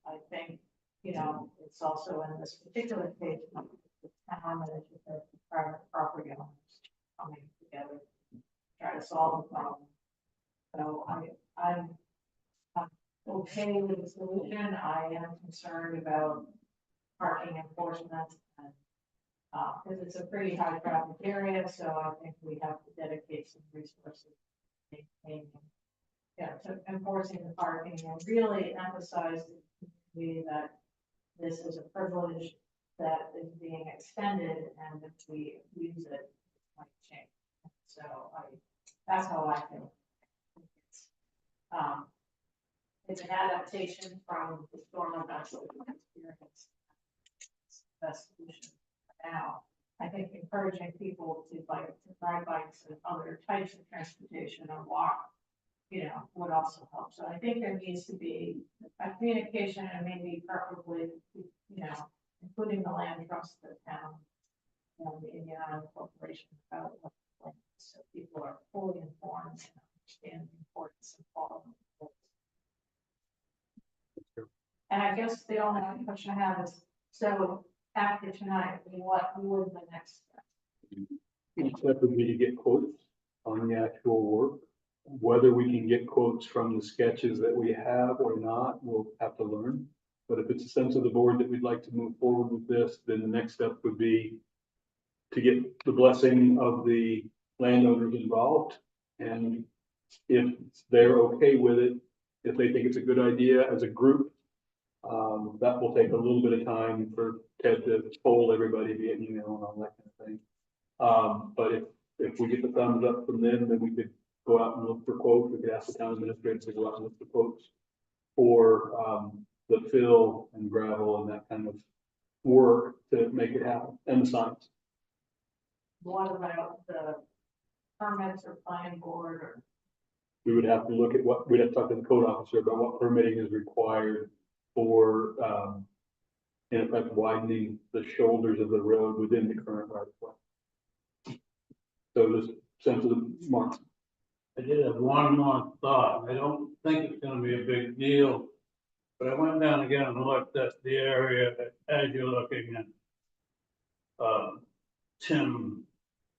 I think, it's also in this particular case, the town and the private property owners coming together to try to solve the problem. So I'm okay with the solution. I am concerned about parking enforcement, and because it's a pretty high traffic area, so I think we have to dedicate some resources to maintaining, to enforcing the parking, and really emphasize to the community that this is a privilege that is being extended, and if we use it, it might change. So that's how I feel. It's an adaptation from the storm events that we've experienced. It's the best solution for now. I think encouraging people to ride bikes and other types of transportation or walk, would also help. So I think there needs to be a communication, and maybe preferably, including the land trust, the town, and the Indian Island Corporation about what the plan is, so people are fully informed and understand the importance of following the rules. And I guess the only other question I have is, so after tonight, what would the next step? Each step would be to get quotes on the actual work. Whether we can get quotes from the sketches that we have or not, we'll have to learn. But if it's a sense of the board that we'd like to move forward with this, then the next step would be to get the blessing of the landowners involved. And if they're okay with it, if they think it's a good idea as a group, that will take a little bit of time for Ted to poll everybody via email and all that kind of thing. But if we get the thumbs up from them, then we could go out and look for quotes. We could ask the town administrator to go out and look for quotes for the fill and gravel and that kind of work to make it happen, and the signs. What about the permits or planning board or? We would have to look at what, we'd have to talk to the code officer about what permitting is required for, in effect, widening the shoulders of the road within the current right of way. So just sense of the mark. I did have one more thought. I don't think it's gonna be a big deal. But I went down again and looked at the area as you're looking at. Tim,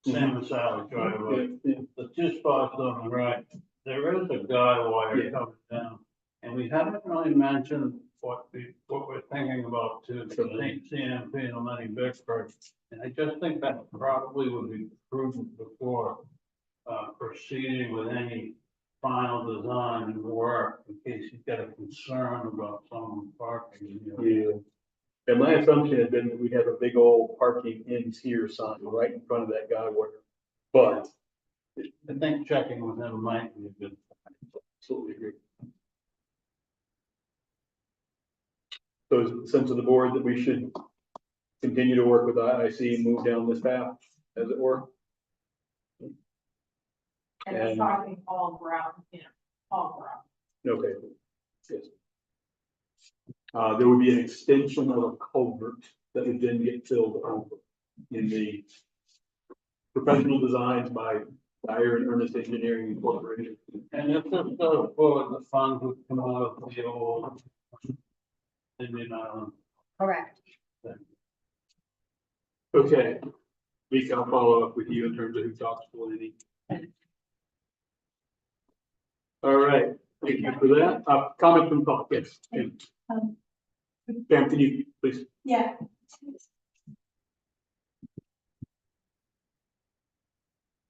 Sam and Sally driveway, Yeah, the two spots on the right, there is a guy wire Yeah. coming down. And we haven't really mentioned what we're thinking about to St. CMP and Lenny Bickford. And I just think that probably would be prudent before proceeding with any final design and work in case you've got a concern about someone parking. yeah. And my assumption had been that we'd have a big old parking ends here sign right in front of that guy wire. But I think checking with them might be a good. absolutely agree. So is it the sense of the board that we should continue to work with IIC and move down this path, as it were? And And- it's talking all ground, all ground. Okay, yes. There would be an extension of a culvert that would then get filled over in the professional designs by Dyer and Ernest Engineering Incorporated. And if this goes forward, the funds would come out of the old Indian Island. Correct. Okay, Mika, I'll follow up with you in terms of who talks to Lenny. All right, thank you for that. Comment from public, yes. Pam. Pam, can you please? Yeah.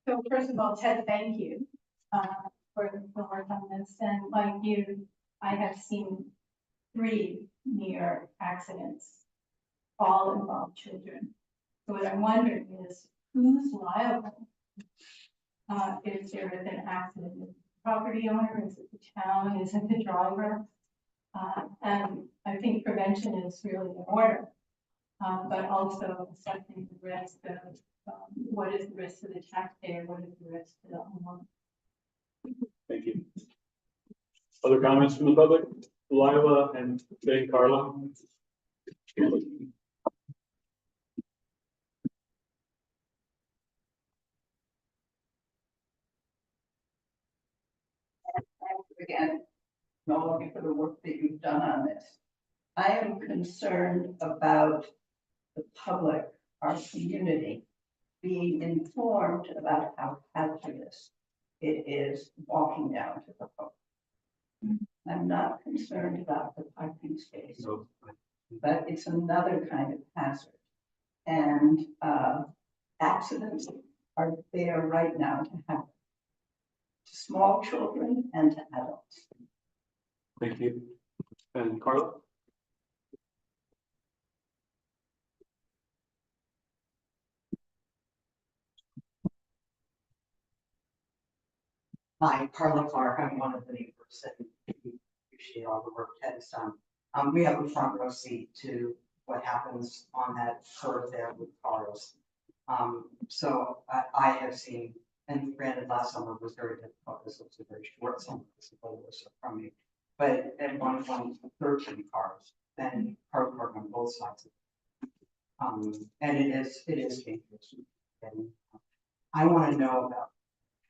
So first of all, Ted, thank you, for the work on this, and like you, I have seen 3 near accidents, all involve children. So what I'm wondering is, who's liable? If there is an accident, is it the property owner, is it the town, is it the driver? And I think prevention is really in order, but also assessing the risk of, what is the risk to the taxpayer, what is the risk to the homeowner? Thank you. Other comments from the public? Lila and then Carla? Again, Melanie, for the work that you've done on this. I am concerned about the public, our community, being informed about how hazardous it is walking down to the park. I'm not concerned about the parking space, but it's another kind of hazard. And accidents are there right now to happen to small children and to adults. Thank you. And Carla? Hi, Carla Clark. I'm one of the neighbors that appreciate all the work Ted has done. We have a front row seat to what happens on that curve there with cars. So I have seen, and granted last summer was very difficult. This was a very short summer, this was from me. But at one point, 13 cars, and cars parked on both sides. And it is dangerous. And I want to know about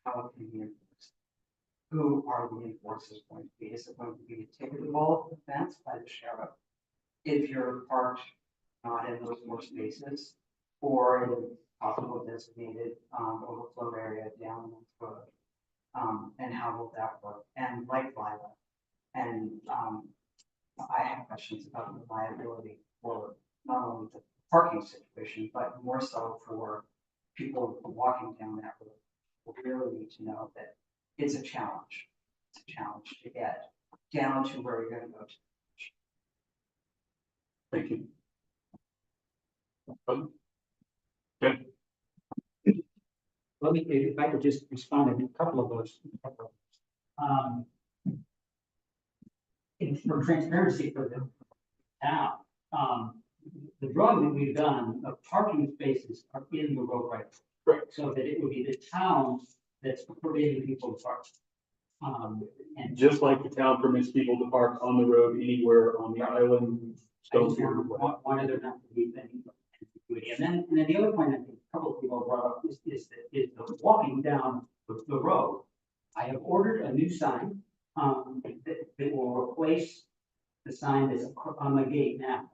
how it can be enforced. Who are the enforcers going to be? Is it going to be a ticketable offense by the sheriff if you're parked not in those more spaces, or in a possible designated overflow area down the road? And how will that work? And like Lila, and I have questions about the liability for not only the parking situation, but more so for people walking down that road. We really need to know that it's a challenge. It's a challenge to get down to where you're going to go to. Thank you. Let me, if I could just respond to a couple of those. For transparency for them, town. The drawing that we've done of parking spaces are in the road right. Correct. So that it would be the town that's permitting people to park. And Just like the town permits people to park on the road anywhere on the island. I just wanted there not to be any ambiguity. And then the other point I think a couple of people brought up is the walking down the road. I have ordered a new sign, that will replace the sign that's on the gate now.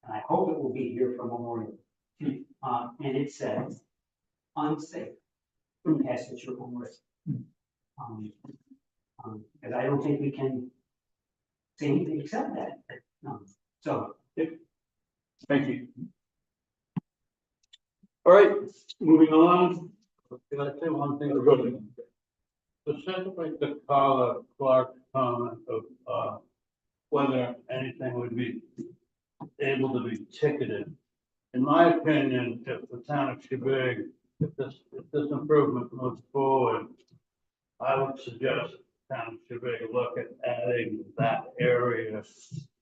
And I hope it will be here for Memorial. And it says, unsafe, pass at your own risk. Because I don't think we can say anything except that. So. Thank you. All right, moving on. Can I say one thing? Go ahead. Specifically to Carla Clark's comment of, whether anything would be able to be ticketed. In my opinion, if the town of Quebec, if this improvement moves forward, I would suggest the town of Quebec look at adding that area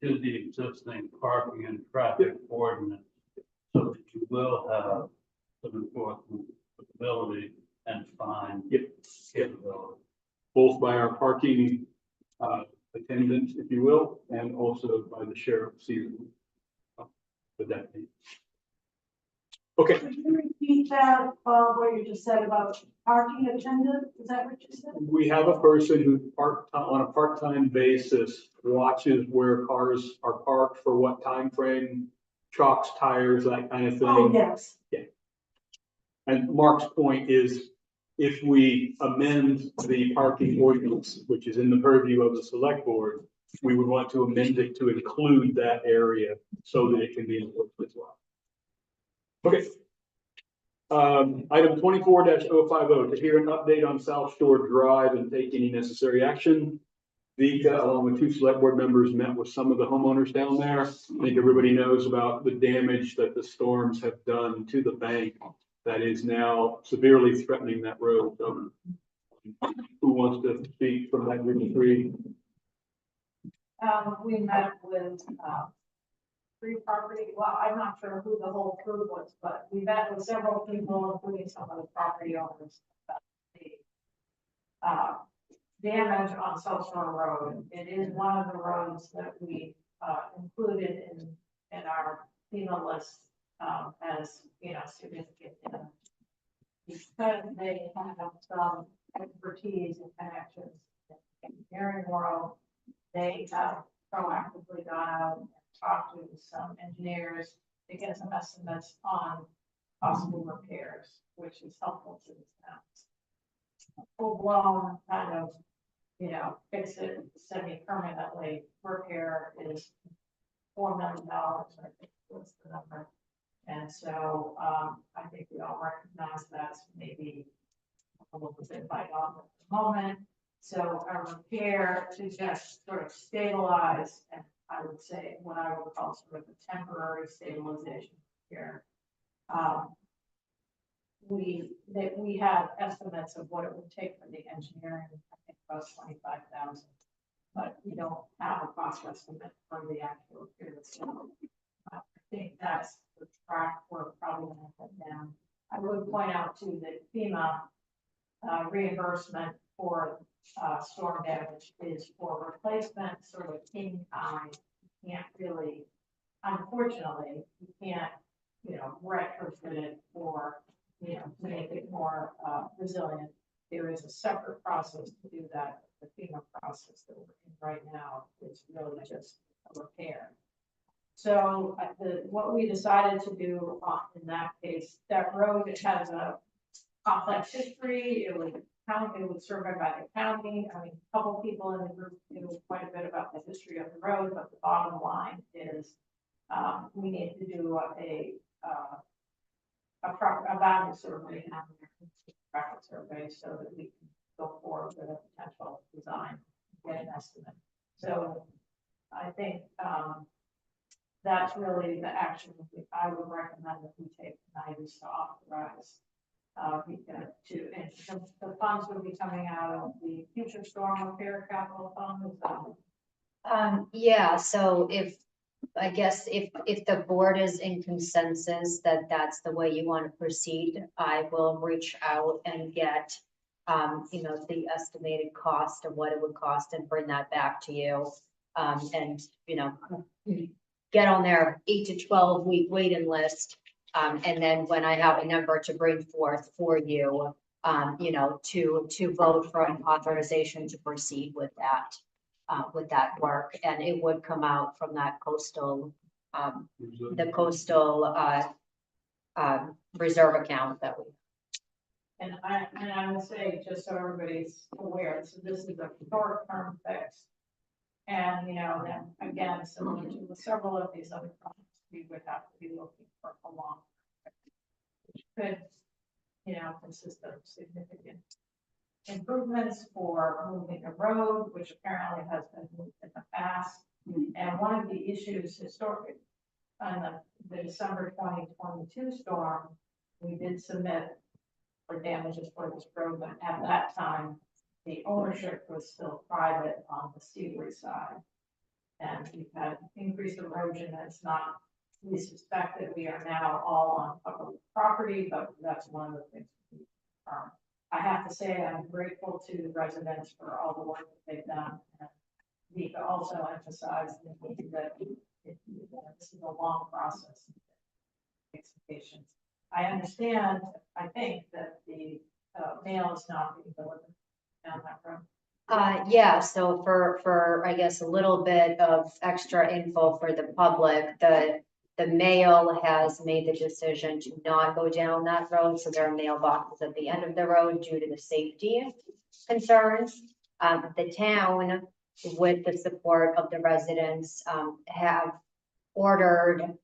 to the existing parking and traffic ordinance. So that you will have some enforcement ability and fine capability. Both by our parking attendants, if you will, and also by the sheriff season. The deputy. Okay, Could you repeat that, what you just said about parking attendant? Is that what you said? we have a person who on a part-time basis watches where cars are parked for what time frame, chocks, tires, that kind of thing. Oh, yes. And Mark's point is, if we amend the parking ordinance, which is in the purview of the select board, we would want to amend it to include that area so that it can be enforced as well. Okay. Item 24-050, to hear an update on South Shore Drive and take any necessary action. Vika, along with 2 select board members, met with some of the homeowners down there. I think everybody knows about the damage that the storms have done to the bank that is now severely threatening that road. So, who wants to speak from that group of 3? We met with, 3 property, well, I'm not sure who the whole crew was, but we met with several people, including some of the property owners. About the damage on South Shore Road. It is one of the roads that we, included in our FEMA list, as, significant damage. Because they have some expertise and connections in the engineering world, they have proactively gone out and talked to some engineers to get some estimates on possible repairs, which is helpful to the towns. Full blown kind of, fix it semi-permanently repair is $4 million, I think was the number. And so, I think we all recognize that's maybe a little bit bite off at the moment. So a repair to just sort of stabilize, and I would say what I would call sort of a temporary stabilization here. We have estimates of what it would take for the engineering, I think about 25,000, but we don't have a cost estimate for the actual repair. So I think that's the track we're probably going to put down. I would point out too that FEMA reimbursement for storm damage is for replacement sort of in kind. You can't really, unfortunately, you can't, retrofit it or, make it more resilient. There is a separate process to do that. The FEMA process that we're in right now is really just a repair. So what we decided to do in that case, that road, it has a complex history. It was surveyed by the county. I mean, a couple people in the group knew quite a bit about the history of the road, but the bottom line is we need to do a value survey and a traffic survey so that we can go forward with a potential design, get an estimate. So I think that's really the action I would recommend that we take tonight is to authorize and the funds would be coming out of the future storm repair capital fund. Yeah, so if I guess if the board is in consensus that that's the way you want to proceed, I will reach out and get, the estimated cost of what it would cost and bring that back to you. And, get on their 8 to 12 week waiting list. And then when I have a number to bring forth for you, to vote for an authorization to proceed with that work, and it would come out from that coastal, the coastal, reserve account that we. And I will say, just so everybody's aware, so this is a short-term fix. And, then again, similar to several of these other projects, we would have to be looking for a long. Which could, consist of significant improvements for moving a road, which apparently has been moved in the past. And one of the issues historically, on the December 2022 storm, we did submit for damages for this road, but at that time, the ownership was still private on the Seaway side. And we've had increased erosion that's not, we suspect that we are now all on public property, but that's one of the things. I have to say, I'm grateful to the residents for all the work that they've done. And Vika also emphasized that this is a long process. It takes patience. I understand, I think that the mail is not being delivered down that road. Yeah, so for, I guess, a little bit of extra info for the public, the mail has made the decision to not go down that road, so there are mailboxes at the end of the road due to the safety concerns. The town, with the support of the residents, have ordered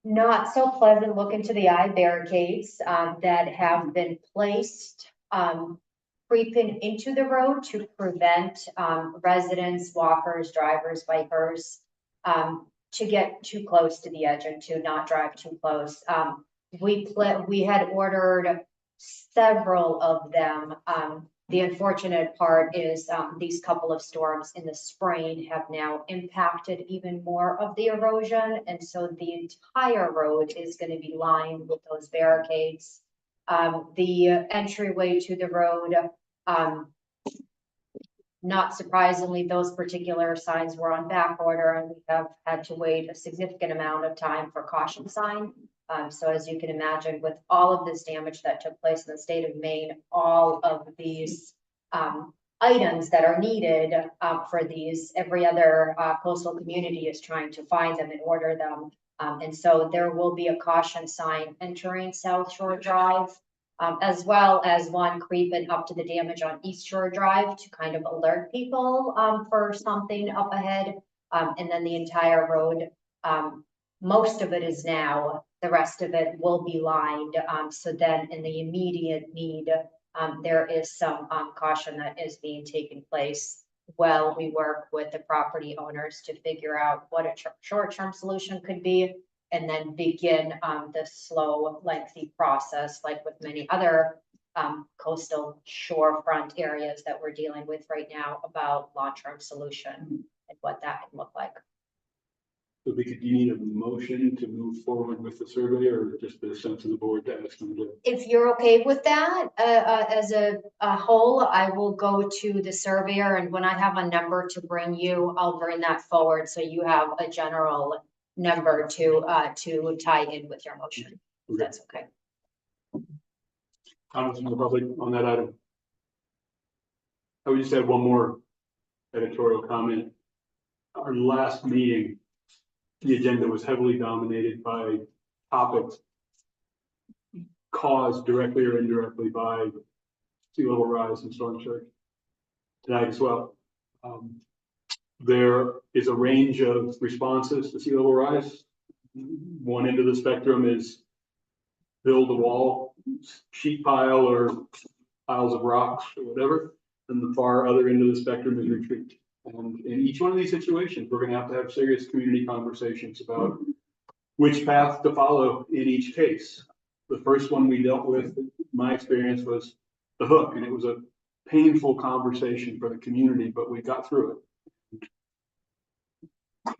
not so pleasant look into the eye barricades, that have been placed, creeping into the road to prevent, residents, walkers, drivers, bikers, to get too close to the edge and to not drive too close. We had ordered several of them. The unfortunate part is, these couple of storms in the spring have now impacted even more of the erosion. And so the entire road is going to be lined with those barricades. The entryway to the road, not surprisingly, those particular signs were on back order, and we have had to wait a significant amount of time for caution sign. So as you can imagine, with all of this damage that took place in the state of Maine, all of these items that are needed for these, every other coastal community is trying to find them and order them. And so there will be a caution sign entering South Shore Drive, as well as one creeping up to the damage on East Shore Drive to kind of alert people for something up ahead. And then the entire road, most of it is now, the rest of it will be lined. So then in the immediate need, there is some caution that is being taken place while we work with the property owners to figure out what a short-term solution could be, and then begin the slow, lengthy process, like with many other coastal shorefront areas that we're dealing with right now, about long-term solution and what that can look like. So do you need a motion to move forward with the survey, or just the sense of the board to ask them to? If you're okay with that, as a whole, I will go to the surveyor, and when I have a number to bring you, I'll bring that forward, so you have a general number to tie in with your motion, if that's okay. Comments from the public on that item? I would just add one more editorial comment. Our last meeting, the agenda was heavily dominated by topics caused directly or indirectly by sea level rise and storm surge. Tonight as well. There is a range of responses to sea level rise. One end of the spectrum is build a wall, sheet pile, or piles of rocks or whatever. And the far other end of the spectrum is retreat. And in each one of these situations, we're going to have serious community conversations about which path to follow in each case. The first one we dealt with, my experience, was the hook, and it was a painful conversation for the community, but we got through it.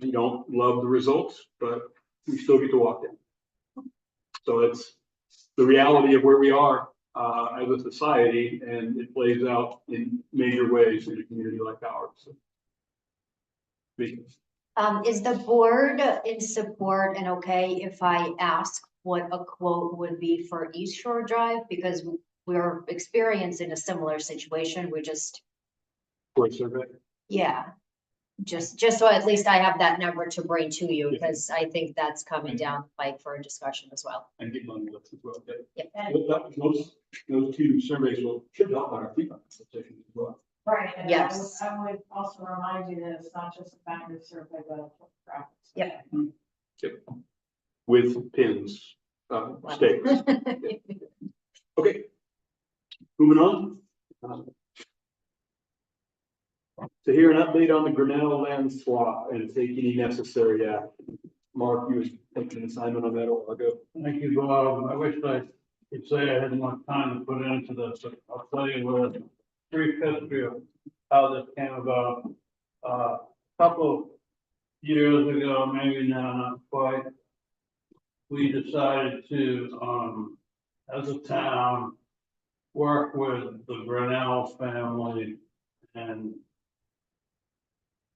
We don't love the results, but we still get to walk in. So it's the reality of where we are as a society, and it plays out in major ways in a community like ours. So, Is the board in support and okay if I ask what a quote would be for East Shore Drive? Because we're experiencing a similar situation. We just, for a survey. yeah. Just so at least I have that number to bring to you, because I think that's coming down the pike for a discussion as well. And get money lists as well. Okay. Yep. Those two surveys should help on our feedback session as well. Right. And Yes. I would also remind you that it's not just a boundary survey, but a topographic. Yep. Yep. With pins, stakes. Okay. Moving on. To hear an update on the Grinnell land swap and take any necessary action. Mark, you was taking an assignment on that a while ago. Thank you, Bob. I wish I could say I had more time to put into this, but I'll tell you what, brief history of how this came about. Couple years ago, maybe now, not quite, we decided to, as a town, work with the Grinnell family and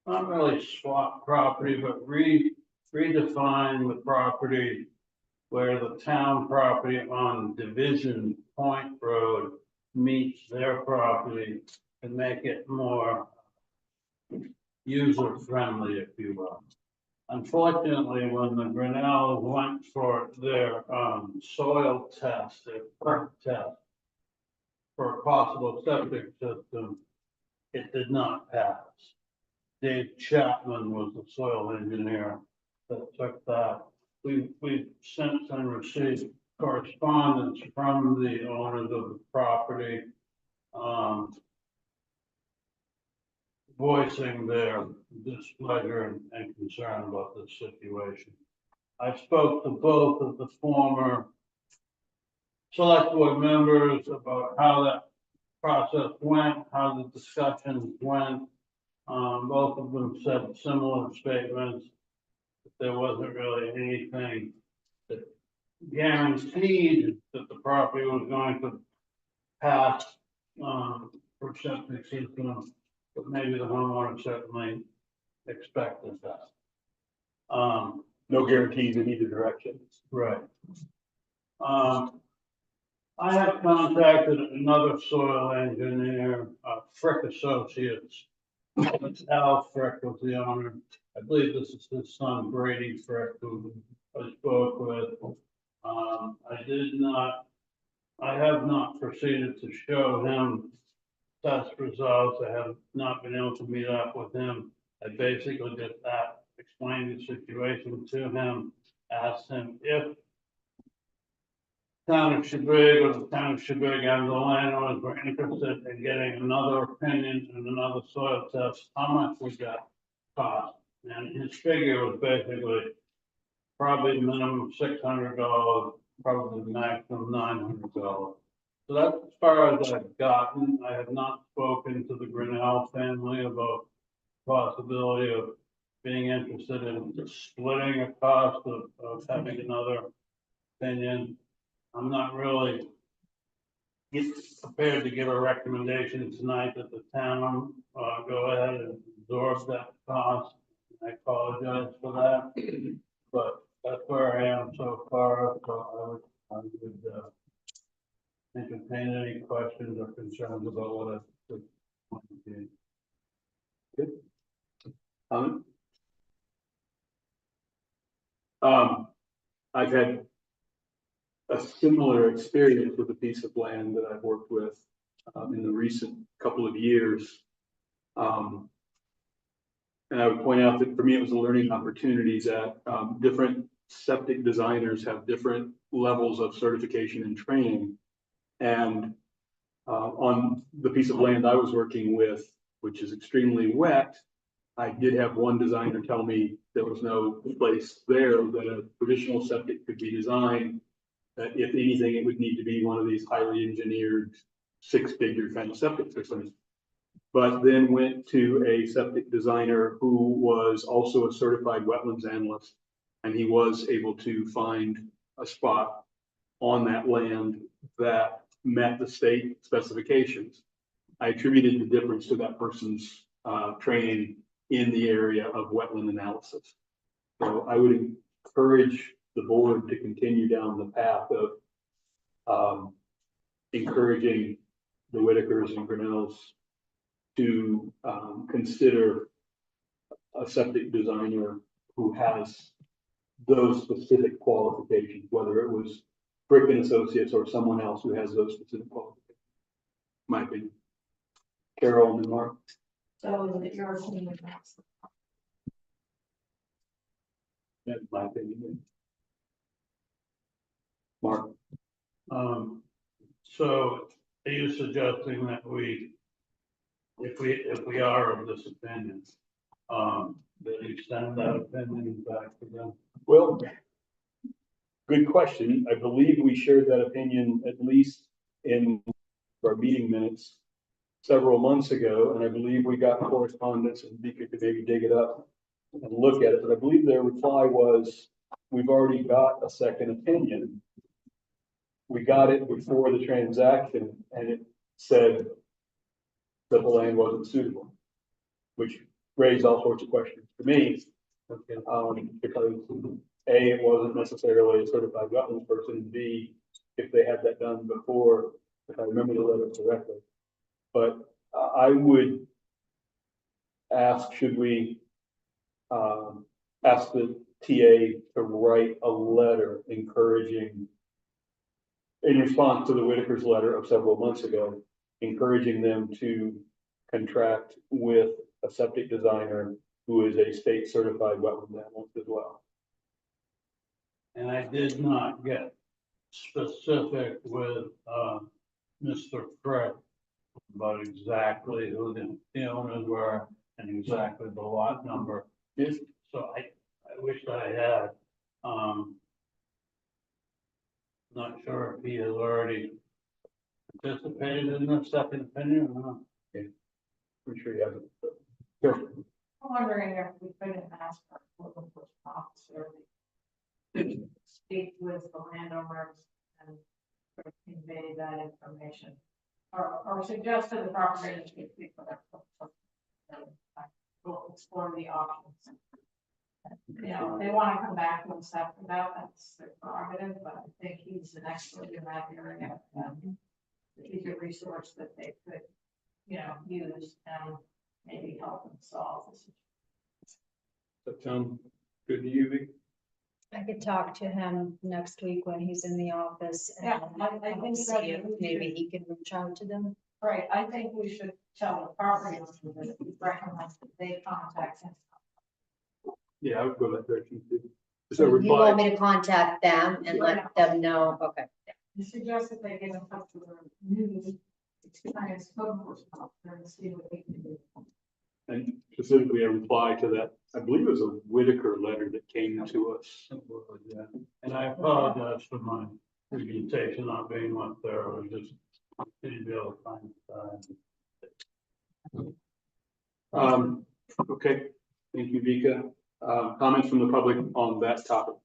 not really swap property, but redefine the property where the town property on Division Point Road meets their property and make it more user-friendly, if you will. Unfortunately, when the Grinnell went for their soil test, their perk test for a possible septic system, it did not pass. Dave Chapman was the soil engineer that took that. We've since then received correspondence from the owners of the property, voicing their displeasure and concern about this situation. I spoke to both of the former select board members about how that process went, how the discussions went. Both of them said similar statements, that there wasn't really anything that guaranteed that the property was going to pass for septic system, but maybe the homeowner certainly expected that. No guarantees in either direction. Right. I have contacted another soil engineer, Frick Associates. Al Frick was the owner. I believe this is his son Brady Frick, who I spoke with. I have not proceeded to show him test results. I have not been able to meet up with him. I basically just explained the situation to him, asked him if town of Sheboygan or the town of Sheboygan and the landowners were interested in getting another opinion and another soil test, how much would that cost? And his figure was basically probably minimum $600, probably maximum $900. So that's as far as I've gotten. I have not spoken to the Grinnell family about possibility of being interested in splitting a cost of having another opinion. I'm not really prepared to give a recommendation tonight that the town go ahead and absorb that cost. I apologize for that, but that's where I am so far. So I would entertain any questions or concerns about what I could. Good. I've had a similar experience with a piece of land that I've worked with in the recent couple of years. And I would point out that for me, it was a learning opportunity that different septic designers have different levels of certification and training. And on the piece of land I was working with, which is extremely wet, I did have one designer tell me there was no place there that a traditional septic could be designed. That if anything, it would need to be one of these highly engineered 6-figure kind of septic systems. but then went to a septic designer who was also a certified wetlands analyst. And he was able to find a spot on that land that met the state specifications. I attributed the difference to that person's training in the area of wetland analysis. So I would encourage the board to continue down the path of encouraging the Whitakers and Grinnells to consider a septic designer who has those specific qualifications, whether it was Brick and Associates or someone else who has those specific qualifications. My opinion. Carol and Mark. So that your opinion. That's my opinion. Mark. So are you suggesting that if we are of this opinion, that you send that opinion back to them? Well, good question. I believe we shared that opinion at least in our meeting minutes several months ago, and I believe we got correspondence, and Vika could maybe dig it up and look at it, but I believe their reply was, we've already got a second opinion. We got it before the transaction, and it said that the land wasn't suitable, which raised all sorts of questions to me, because A, it wasn't necessarily a certified wetlands person, and B, if they had that done before, if I remember the letter correctly. But I would ask, should we ask the TA to write a letter encouraging, in response to the Whitaker's letter of several months ago, encouraging them to contract with a septic designer who is a state certified wetland analyst as well. And I did not get specific with Mr. Frick about exactly who the owners were and exactly the lot number. Yes. So I wish I had. Not sure if he has already participated in the second opinion or not. I'm sure you have it. Sure. I'm wondering if we couldn't ask our local officer to speak with the landowners and sort of convey that information. Or suggest to the property to speak with them. We'll explore the options. You know, if they want to come back to us after that, that's their prerogative, but I think he's an expert in that area. He's a resource that they could, you know, use and maybe help them solve this. Does that sound good to you, Vic? I could talk to him next week when he's in the office. And Yeah, I think see that if maybe he can reach out to them. Right, I think we should tell the property owner that we recommend that they contact him. Yeah, I would go that direction too. Is there a So you want reply? me to contact them and let them know? Okay. You suggest that they get in touch with their new experienced code enforcement officer and see what they can do. And specifically a reply to that, I believe it was a Whitaker letter that came to us. Yeah. And I apologize for my presentation not being up there. I was just didn't be able to find time. Okay, thank you, Vika. Comments from the public on that topic?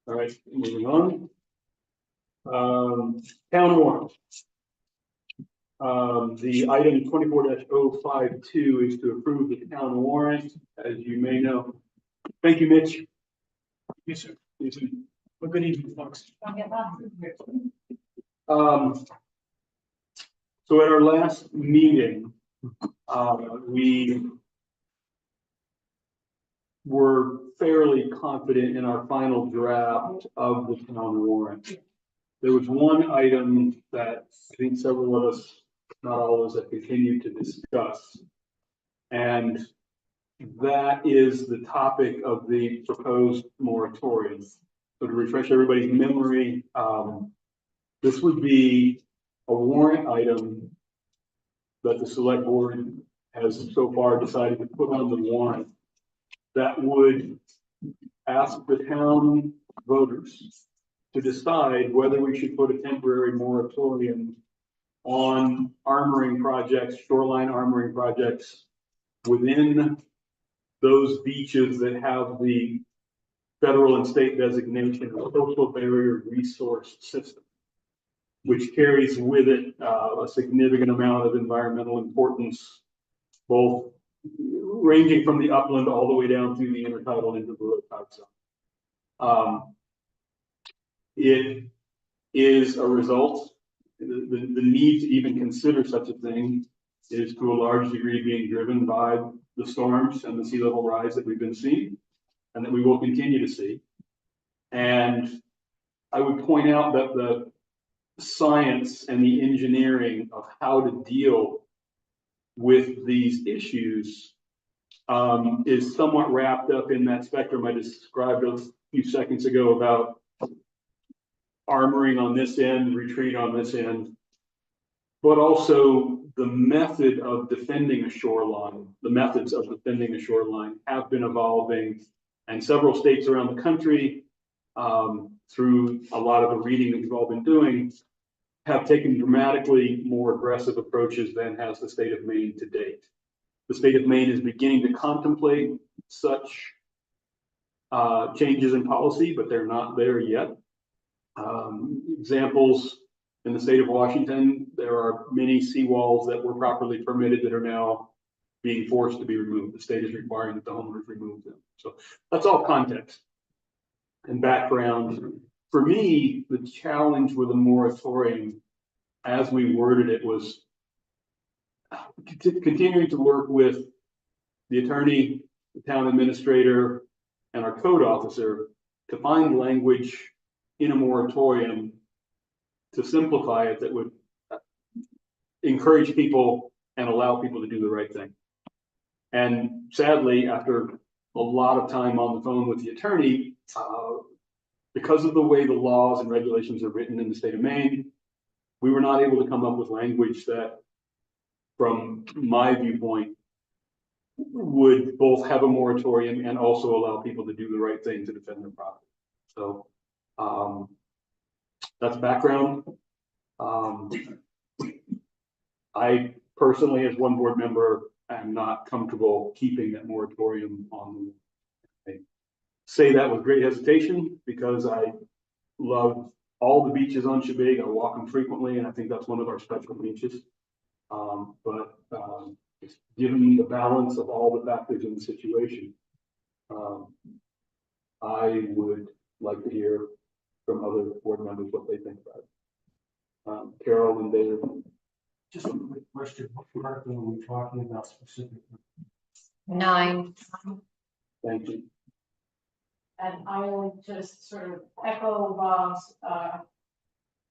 All right, moving on. Town warrant. The item 24-052 is to approve the town warrant, as you may know. Thank you, Mitch. Yes, sir. Yes, sir. Well, good evening, folks. So at our last meeting, we were fairly confident in our final draft of the town warrant. There was one item that I think several of us, not all of us, have continued to discuss. And that is the topic of the proposed moratorium. So to refresh everybody's memory, this would be a warrant item that the select board has so far decided to put on the warrant that would ask the town voters to decide whether we should put a temporary moratorium on armoring projects, shoreline armoring projects within those beaches that have the federal and state designation of coastal barrier resource system, which carries with it a significant amount of environmental importance, both ranging from the upland all the way down through the intertidal into the low tide zone. It is a result, the need to even consider such a thing is to a large degree being driven by the storms and the sea level rise that we've been seeing and that we will continue to see. And I would point out that the science and the engineering of how to deal with these issues is somewhat wrapped up in that spectrum I described a few seconds ago about armoring on this end, retreat on this end, but also the method of defending a shoreline, the methods of defending a shoreline have been evolving, and several states around the country, through a lot of the reading that we've all been doing, have taken dramatically more aggressive approaches than has the state of Maine to date. The state of Maine is beginning to contemplate such changes in policy, but they're not there yet. Examples in the state of Washington, there are many seawalls that were properly permitted that are now being forced to be removed. The state is requiring that the homeowners remove them. So that's all context and background. For me, the challenge with a moratorium, as we worded it, was continuing to work with the attorney, the town administrator, and our code officer to find language in a moratorium to simplify it that would encourage people and allow people to do the right thing. And sadly, after a lot of time on the phone with the attorney, because of the way the laws and regulations are written in the state of Maine, we were not able to come up with language that, from my viewpoint, would both have a moratorium and also allow people to do the right thing to defend their property. So that's background. I personally, as one board member, am not comfortable keeping that moratorium on. I say that with great hesitation because I love all the beaches on Chebig. I walk them frequently, and I think that's one of our special beaches. But given the balance of all the factors in the situation, I would like to hear from other board members what they think about it. Carol and David. Just a quick question, what article are we talking about specifically? 9. Thank you. And I will just sort of echo Bob's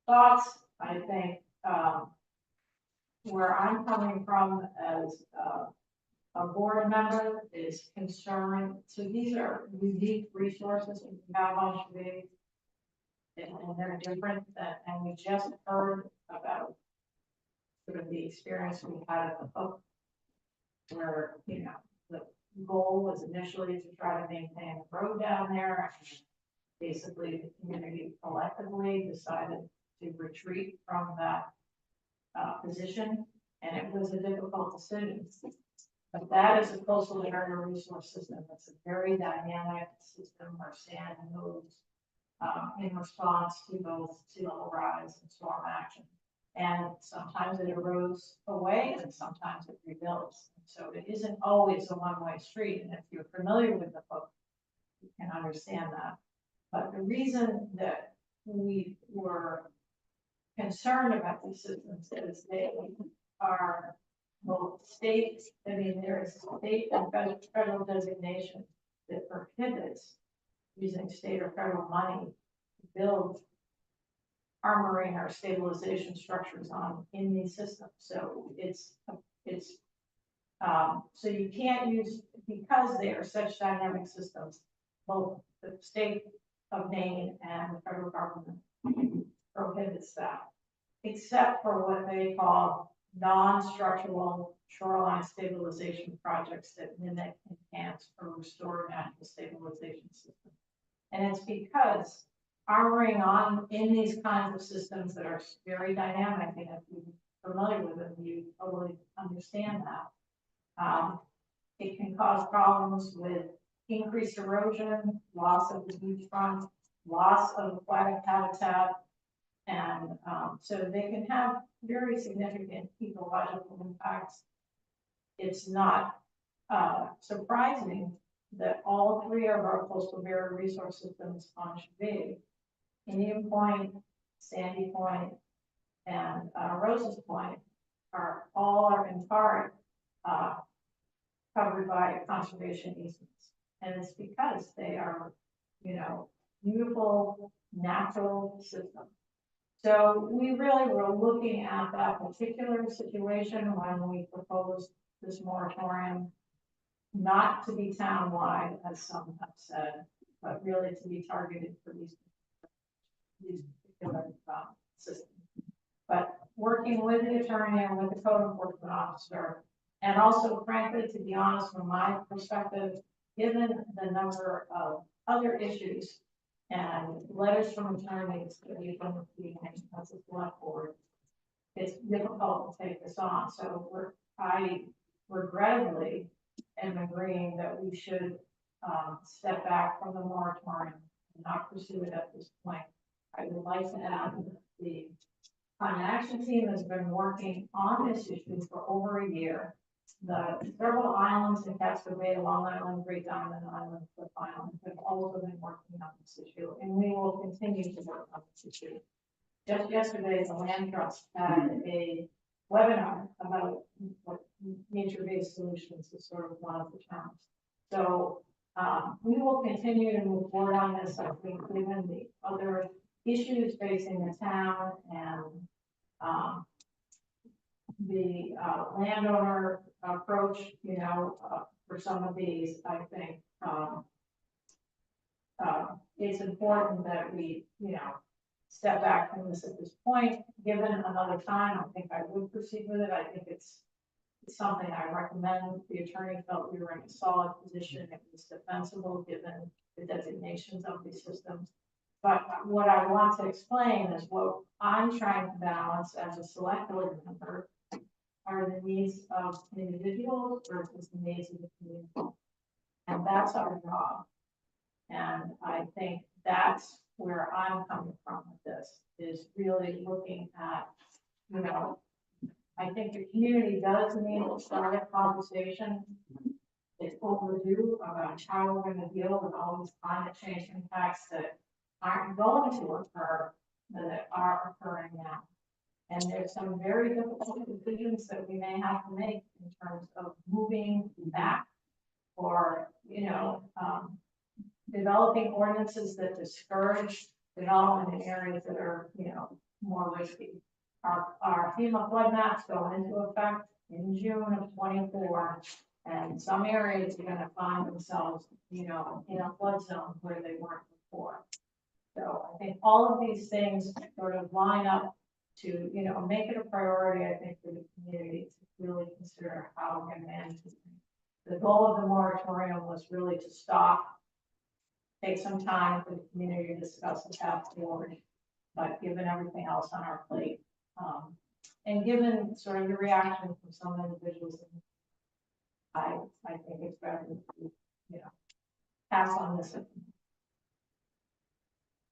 thoughts. I think where I'm coming from as a board member is concerned. So these are unique resources that we have on Chebig, and they're different. And we just heard about sort of the experience we had at the book, where the goal was initially to try to maintain the road down there. And basically, the community collectively decided to retreat from that position, and it was a difficult decision. But that is a coastal area resource system. It's a very dynamic system where sand moves in response to both sea level rise and storm action. And sometimes it erodes away and sometimes it rebuilds. So it isn't always a one-way street. And if you're familiar with the book, you can understand that. But the reason that we were concerned about these systems is they are both state, there is state and federal designation that prohibits using state or federal money to build armoring or stabilization structures in these systems. So so you can't use, because they are such dynamic systems, both the state of Maine and the federal government prohibits that, except for what they call non-structural shoreline stabilization projects that mimic, enhance, or restore natural stabilization systems. And it's because armoring in these kinds of systems that are very dynamic, and if you familiar with it, you totally understand that. It can cause problems with increased erosion, loss of the beachfront, loss of aquatic habitat. And, so they can have very significant ecological impacts. It's not, surprising that all three of our coastal barrier resource systems on Chevy, Indian Point, Sandy Point, and Rose's Point are in part covered by conservation easements. And it's because they are, beautiful, natural systems. So we really were looking at that particular situation when we proposed this moratorium, not to be townwide, as some have said, but really to be targeted for these particular systems. But working with the attorney and with the code enforcement officer, and also frankly, to be honest, from my perspective, given the number of other issues and letters from attorneys that we've been receiving as a select board, it's difficult to take this on. So I regrettably am agreeing that we should step back from the moratorium and not pursue it at this point. I would like to add that the climate action team has been working on this issue for over a year. The several islands in Casco Bay, Long Island, Great Diamond Island, Cliff Island have also been working on this issue, and we will continue to work on this issue. Just yesterday, the Land Trust had a webinar about what nature-based solutions is sort of one of the terms. So we will continue to move forward on this. I think given the other issues facing the town and the landowner approach, for some of these, I think it's important that we, step back from this at this point. Given another time, I think I would proceed with it. I think it's something I recommend. The attorney felt we were in a solid position. It was defensible given the designations of these systems. But what I want to explain is what I'm trying to balance as a select board member are the needs of individuals versus the needs of the community. And that's our job. And I think that's where I'm coming from with this, is really looking at, I think the community does need to start a conversation. It's overdue about how we're going to deal with all these climate change impacts that aren't going to occur, that are occurring now. And there's some very difficult decisions that we may have to make in terms of moving back or, developing ordinances that discourage development in areas that are, more risky. Our FEMA flood maps go into effect in June of 24, and some areas are going to find themselves, in a flood zone where they weren't before. So I think all of these things sort of line up to, make it a priority, I think, for the community to really consider how we're going to manage this. The goal of the moratorium was really to stop, take some time for the community to discuss the path forward, but given everything else on our plate, and given sort of the reaction from some individuals, I think it's better to, pass on this.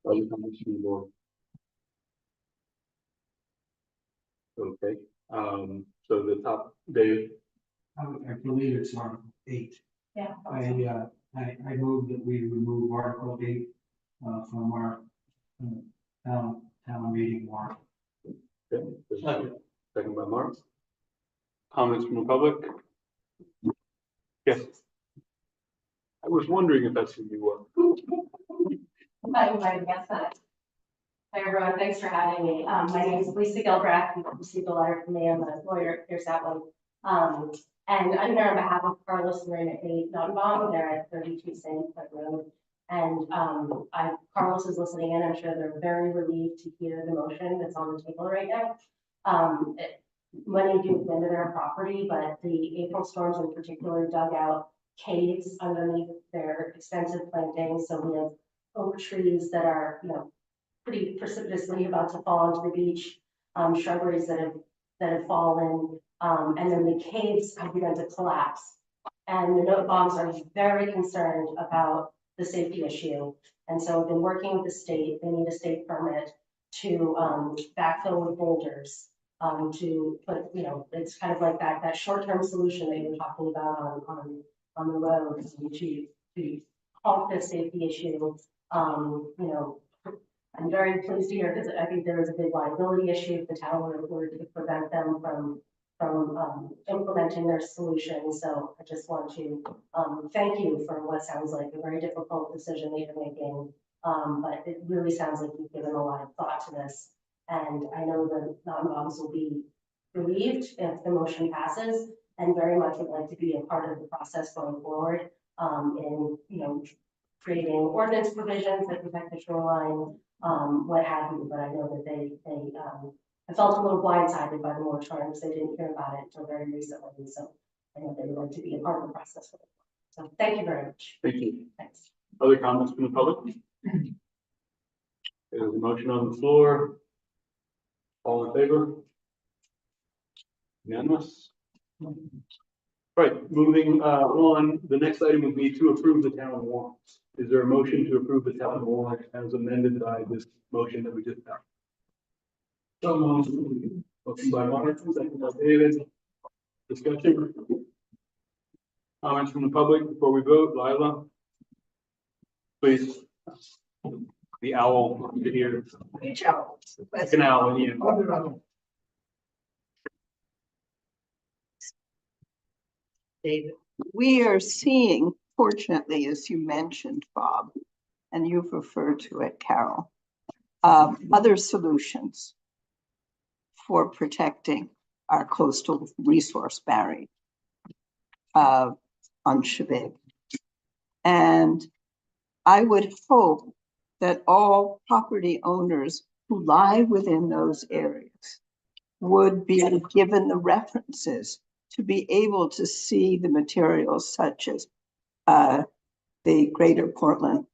Other comments from the board? Okay, so the top, Dave, I believe it's Article 8. Yeah. I move that we remove Article 8 from our town meeting warrant. okay, second by Mark. Comments from the public? Yes. I was wondering if that's who you were. I might guess that. Hi, everyone. Thanks for having me. My name is Lisa Gilbrack. You received a letter from me. I'm a lawyer here, Sapling. And I'm here on behalf of Carlos and Marina A. Nottenbaum. They're at 32 Sandpit Road. And Carlos is listening in. I'm sure they're very relieved to hear the motion that's on the table right now. Money due into their property, but the April storms in particular dug out caves underneath their extensive plantings. So we have oak trees that are, pretty precipitously about to fall into the beach, shrubberies that have that had fallen, and then the caves have begun to collapse. And the note bombs are very concerned about the safety issue. And so I've been working with the state, they need a state permit to backfill with boulders. To put, it's kind of like that short-term solution that you were talking about on the road to halt this safety issue. I'm very pleased to hear, because I think there is a big liability issue if the town were to prevent them from implementing their solution. So I just want to thank you for what sounds like a very difficult decision that you're making. But it really sounds like you've given a lot of thought to this. And I know the non-bombs will be relieved if the motion passes, and very much would like to be a part of the process going forward in, creating ordinance provisions that protect the shoreline, what have you. But I know that they I felt a little blindsided by the moratorium because they didn't hear about it until very recently. And so I know they would like to be a part of the process. So thank you very much. Thank you. Thanks. Other comments from the public? There's a motion on the floor. All in favor? Unanimous? Right, moving on, the next item would be to approve the town warrants. Is there a motion to approve the town warrant as amended by this motion that we just done? So motion by Martin, second by David. Discussion? Comments from the public before we vote? Lila? Please. The owl to hear. Reach out. Like an owl in you. David, we are seeing, fortunately, as you mentioned, Bob, and you've referred to it, Carol, other solutions for protecting our coastal resource barrier on Cheviot. And I would hope that all property owners who lie within those areas would be given the references to be able to see the materials such as the Greater Portland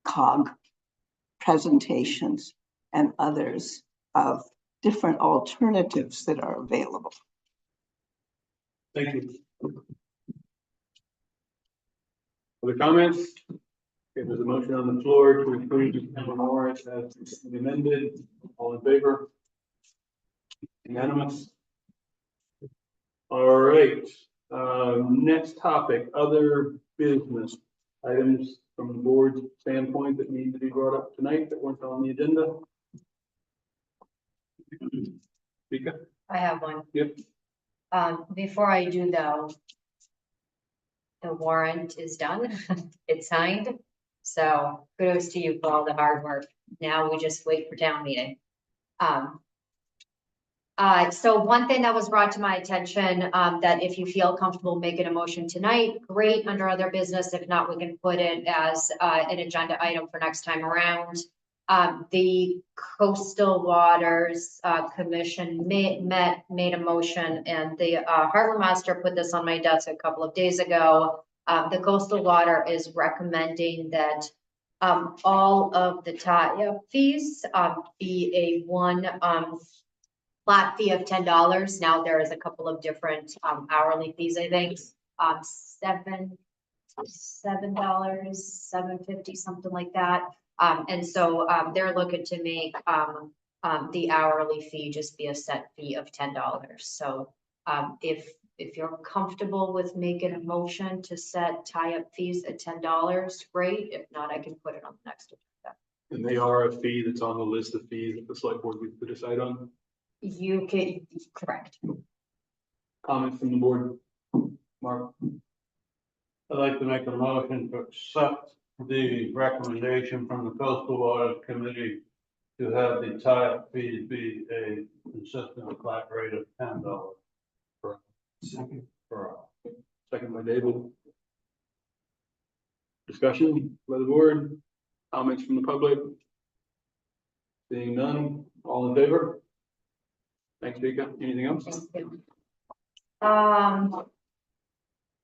COG presentations and others of different alternatives that are available. Thank you. Other comments? Okay, there's a motion on the floor to approve the town warrant as amended. All in favor? Unanimous? All right, next topic, other business items from the board's standpoint that need to be brought up tonight that weren't on the agenda. Vika? I have one. Yep. Before I do though, the warrant is done, it's signed. So kudos to you for all the hard work. Now we just wait for town meeting. So one thing that was brought to my attention, that if you feel comfortable making a motion tonight, great, under other business. If not, we can put it as an agenda item for next time around. The Coastal Waters Commission made a motion, and the harbor master put this on my desk a couple of days ago. The Coastal Water is recommending that all of the tie-up fees be a one flat fee of $10. Now there is a couple of different hourly fees, I think, $7, $7.50, something like that. And so they're looking to make the hourly fee just be a set fee of $10. So if you're comfortable with making a motion to set tie-up fees at $10, great. If not, I can put it on the next agenda. And they are a fee that's on the list of fees that the select board needs to decide on. You can, correct. Comments from the board? Mark? I'd like to make a motion to accept the recommendation from the Coastal Water Committee to have the tie-up fees be a consistent flat rate of $10 per hour. Second by David. Discussion by the board? Comments from the public? Seeing none, all in favor? Thanks, Vika. Anything else? Thank you. I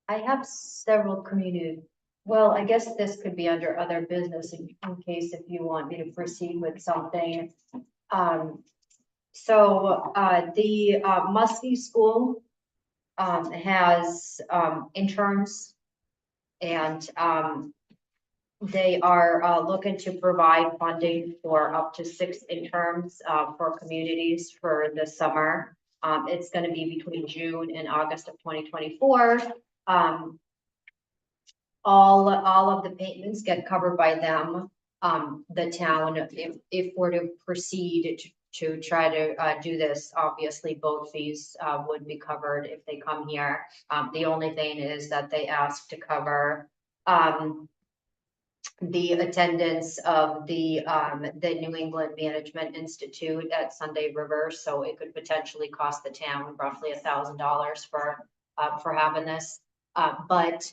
have several community, well, I guess this could be under other business in case if you want me to proceed with something. So, the, Muskie School, has, interns. And, they are, looking to provide funding for up to 6 interns, for communities for the summer. It's gonna be between June and August of 2024. All of the payments get covered by them. The town, if we're to proceed to try to do this, obviously boat fees would be covered if they come here. The only thing is that they ask to cover the attendance of the New England Management Institute at Sunday River, so it could potentially cost the town roughly $1,000 for having this. But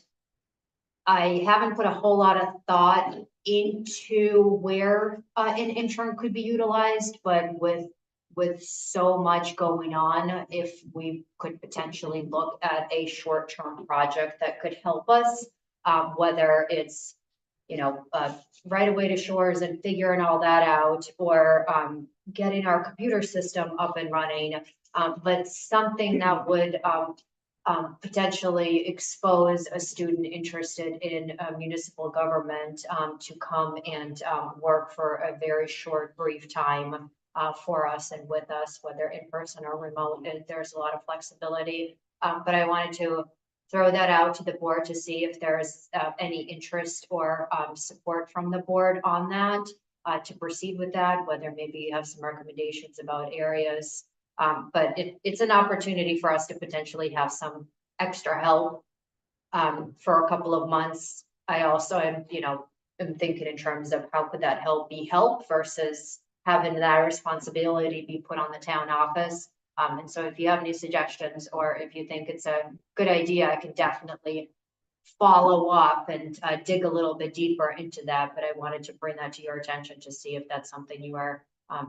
I haven't put a whole lot of thought into where an intern could be utilized, but with so much going on, if we could potentially look at a short-term project that could help us, whether it's, you know, right away to shores and figuring all that out, or getting our computer system up and running, but something that would potentially expose a student interested in municipal government to come and work for a very short, brief time for us and with us, whether in person or remote. And there's a lot of flexibility. But I wanted to throw that out to the board to see if there's any interest or support from the board on that, to proceed with that, whether maybe you have some recommendations about areas. But it's an opportunity for us to potentially have some extra help for a couple of months. I also am, am thinking in terms of how could that help be help versus having that responsibility be put on the town office. And so if you have any suggestions, or if you think it's a good idea, I can definitely follow up and dig a little bit deeper into that. But I wanted to bring that to your attention to see if that's something you are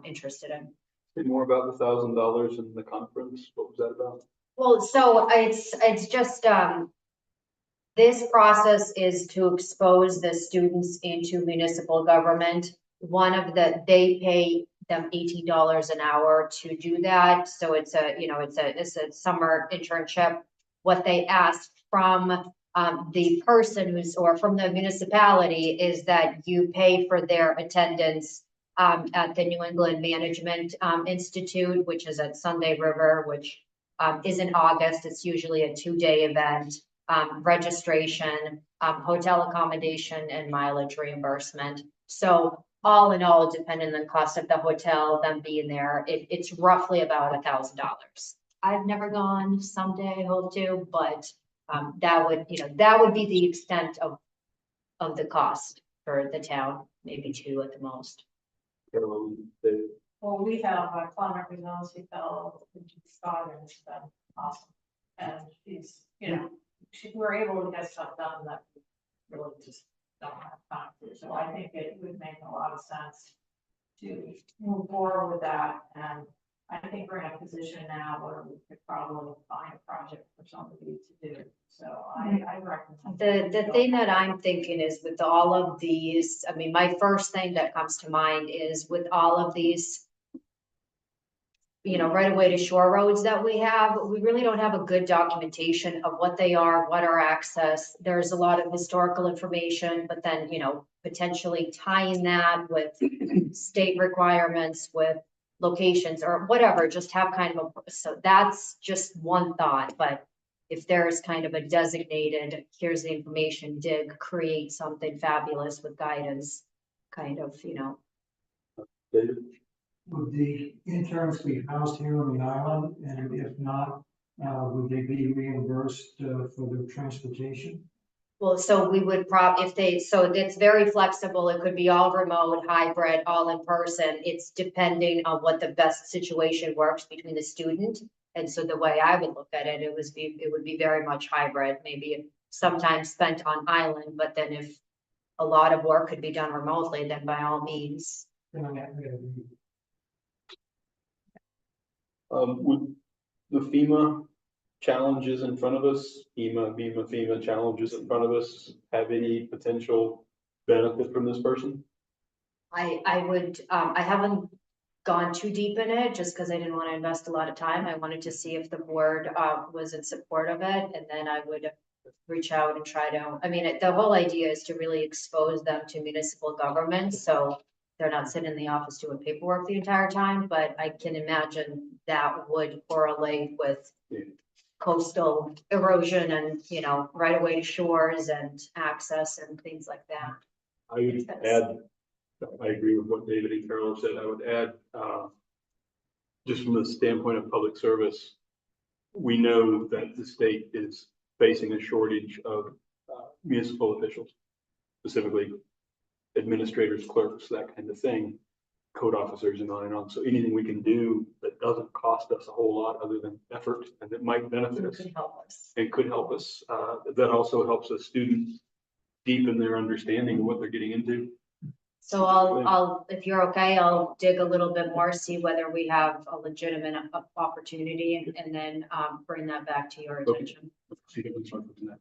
interested in. Say more about the $1,000 in the conference. What was that about? Well, so it's just, this process is to expose the students into municipal government. They pay them $18 an hour to do that. So it's a summer internship. What they ask from the person or from the municipality is that you pay for their attendance at the New England Management Institute, which is at Sunday River, which is in August. It's usually a 2-day event. Registration, hotel accommodation, and mileage reimbursement. So all in all, depending on the cost of the hotel, them being there, it's roughly about $1,000. I've never gone. Someday I hope to, but that would be the extent of the cost for the town, maybe 2 at the most. Well, we have a climate resiliency fellow, Scott, and it's been awesome. And she's, we're able to get stuff done that we really just don't have time to. So I think it would make a lot of sense to move forward with that. And I think we're in a position now where we could probably find a project for somebody to do. So I recommend. The thing that I'm thinking is with all of these, I mean, my first thing that comes to mind is with all of these, right away to shore roads that we have, we really don't have a good documentation of what they are, what are access. There's a lot of historical information, but then, potentially tying that with state requirements, with locations or whatever, just have kind of so that's just one thought. But if there's kind of a designated, here's the information, create something fabulous with guidance, kind of, David? Would the interns be housed here on the island, and if not, would they be reimbursed for their transportation? Well, so we would so it's very flexible. It could be all remote, hybrid, all in person. It's depending on what the best situation works between the student. And so the way I would look at it, it would be very much hybrid, maybe sometimes spent on island, but then if a lot of work could be done remotely, then by all means. Would the FEMA challenges in front of us, FEMA challenges in front of us, have any potential benefit from this person? I haven't gone too deep in it, just because I didn't want to invest a lot of time. I wanted to see if the board, was in support of it, and then I would reach out and try to, I mean, the whole idea is to really expose them to municipal government, so they're not sitting in the office doing paperwork the entire time, but I can imagine that would correlate with coastal erosion and, you know, right away to shores and access and things like that. I would add, I agree with what David and Carol said. I would add, just from the standpoint of public service, we know that the state is facing a shortage of municipal officials, specifically administrators, clerks, that kind of thing, code officers and on and on. So anything we can do that doesn't cost us a whole lot other than effort and that might benefit us Could help us. and could help us, that also helps the students deepen their understanding of what they're getting into. So I'll, if you're okay, I'll dig a little bit more, see whether we have a legitimate opportunity and then, bring that back to your attention. See if we can start with that.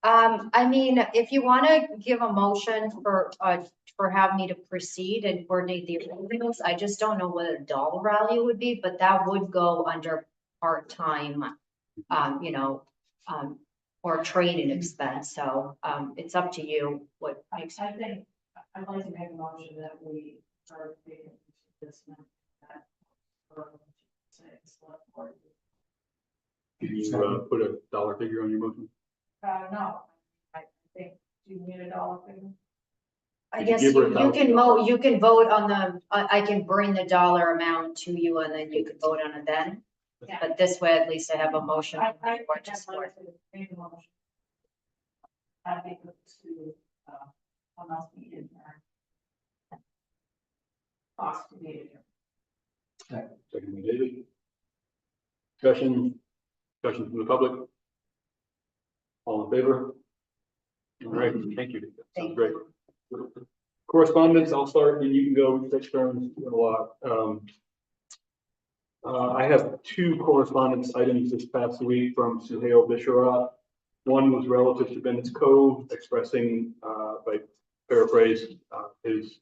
I mean, if you want to give a motion for have me to proceed and coordinate the approvals, I just don't know what a dollar value would be, but that would go under part-time, you know, or training expense. So, it's up to you what makes. I think, I'd like to make a motion that we are taking this. Can you put a dollar figure on your motion? No, I think, do you need a dollar figure? I Did you guess give her you can vote on the, I can bring the dollar amount to you and then you can vote on it then. Yeah. But this way, at least I have a motion. I or think just I'd like to make a motion. I think to, what else we did there. Cost to be here. Second by David. Discussion from the public. All in favor? All right, thank you. Sounds great. Correspondence, I'll start and you can go with take turns a lot. I have two correspondence items this past week from Suhail Bisharat. One was relative to Bennett's Cove, expressing, by paraphrase, his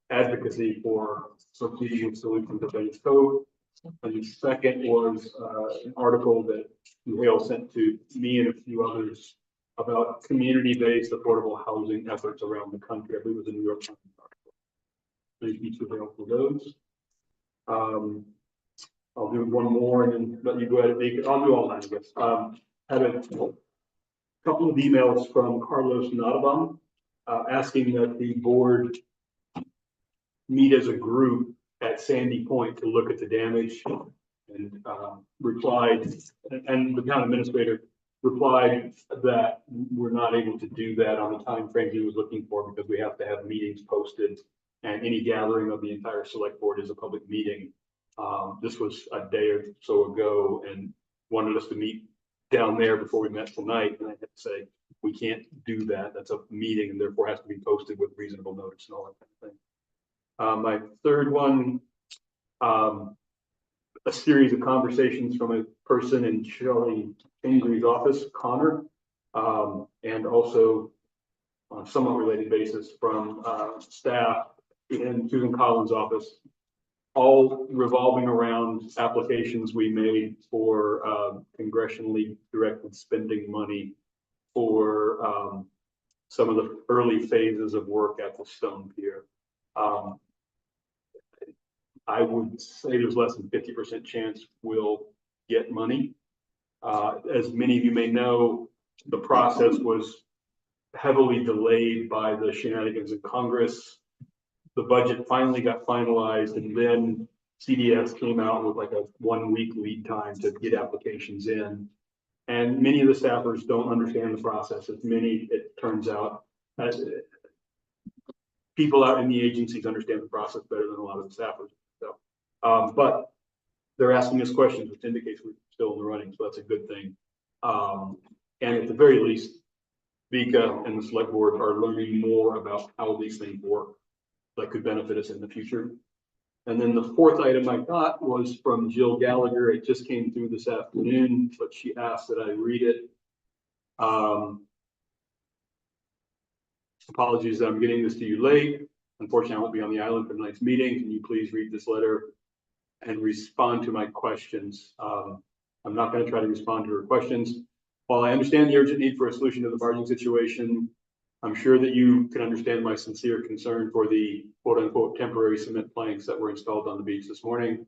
advocacy for strategic solutions to Bennett's Cove. And the second was an article that Suhail sent to me and a few others about community-based affordable housing efforts around the country. I believe it was a New York Times article. Thank you, Suhail, for those. I'll do one more and then let you go ahead and make it. I'll do all that, I guess. Had a couple of emails from Carlos Notabon asking that the board meet as a group at Sandy Point to look at the damage, and replied, and the town administrator replied that we're not able to do that on the time frame he was looking for because we have to have meetings posted and any gathering of the entire select board is a public meeting. This was a day or so ago and wanted us to meet down there before we met tonight. And I had to say, we can't do that. That's a meeting and therefore has to be posted with reasonable notice and all that kind of thing. My third one, a series of conversations from a person in Shelley Ingrid's office, Connor, and also on a somewhat related basis from staff in Susan Collins' office, all revolving around applications we made for congressionally directed spending money for some of the early phases of work at the Stone Pier. I would say there's less than 50% chance we'll get money. As many of you may know, the process was heavily delayed by the shenanigans in Congress. The budget finally got finalized and then CDS came out with like a 1 week lead time to get applications in. And many of the staffers don't understand the process. As many, it turns out, people out in the agencies understand the process better than a lot of the staffers. So, but they're asking us questions, which indicates we're still in the running. So that's a good thing. And at the very least, Vika and the select board are learning more about how these things work that could benefit us in the future. And then the fourth item I got was from Jill Gallagher. It just came through this afternoon, but she asked that I read it. Apologies that I'm getting this to you late. Unfortunately, I won't be on the island for tonight's meeting. Can you please read this letter and respond to my questions? I'm not going to try to respond to her questions. While I understand the urgent need for a solution to the barging situation, I'm sure that you can understand my sincere concern for the quote unquote temporary cement planks that were installed on the beach this morning.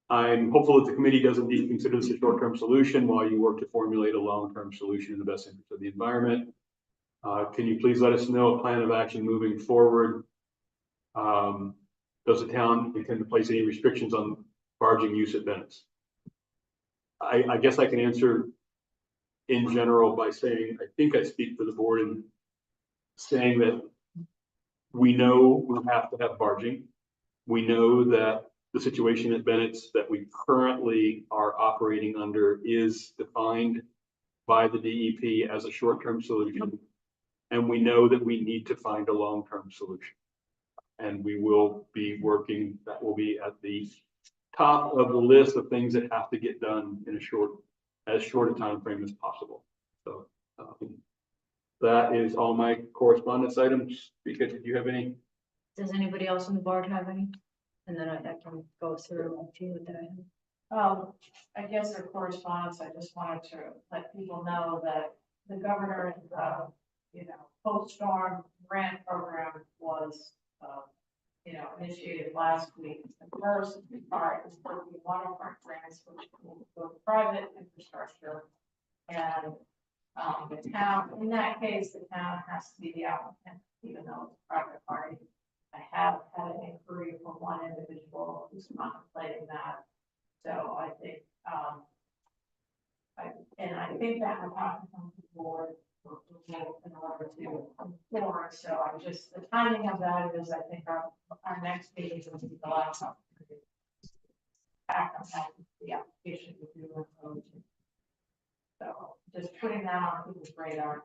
I'm hopeful that the committee does indeed consider this a short-term solution while you work to formulate a long-term solution in the best interest of the environment. Can you please let us know a plan of action moving forward? Does the town intend to place any restrictions on barging use at Bennett's? I guess I can answer in general by saying, I think I speak for the board in saying that we know we have to have barging. We know that the situation at Bennett's that we currently are operating under is defined by the DEP as a short-term solution. And we know that we need to find a long-term solution. And we will be working, that will be at the top of the list of things that have to get done in as short a time frame as possible. So that is all my correspondence items. Because did you have any? Does anybody else on the board have any? And then I can go through a few that I have. I guess for correspondence, I just wanted to let people know that the governor's, post-storm grant program was, initiated last week. The first part is for the waterfront grants, which will go to private infrastructure. And the town, in that case, the town has to be the applicant, even though it's a private party. I have had an inquiry from one individual who's contemplating that. So I think, I think that will have to come to the board for approval in order to move forward. So the timing of that is, I think our next meeting will be the last opportunity. Act on that, the application will be removed. So just putting that on people's radar.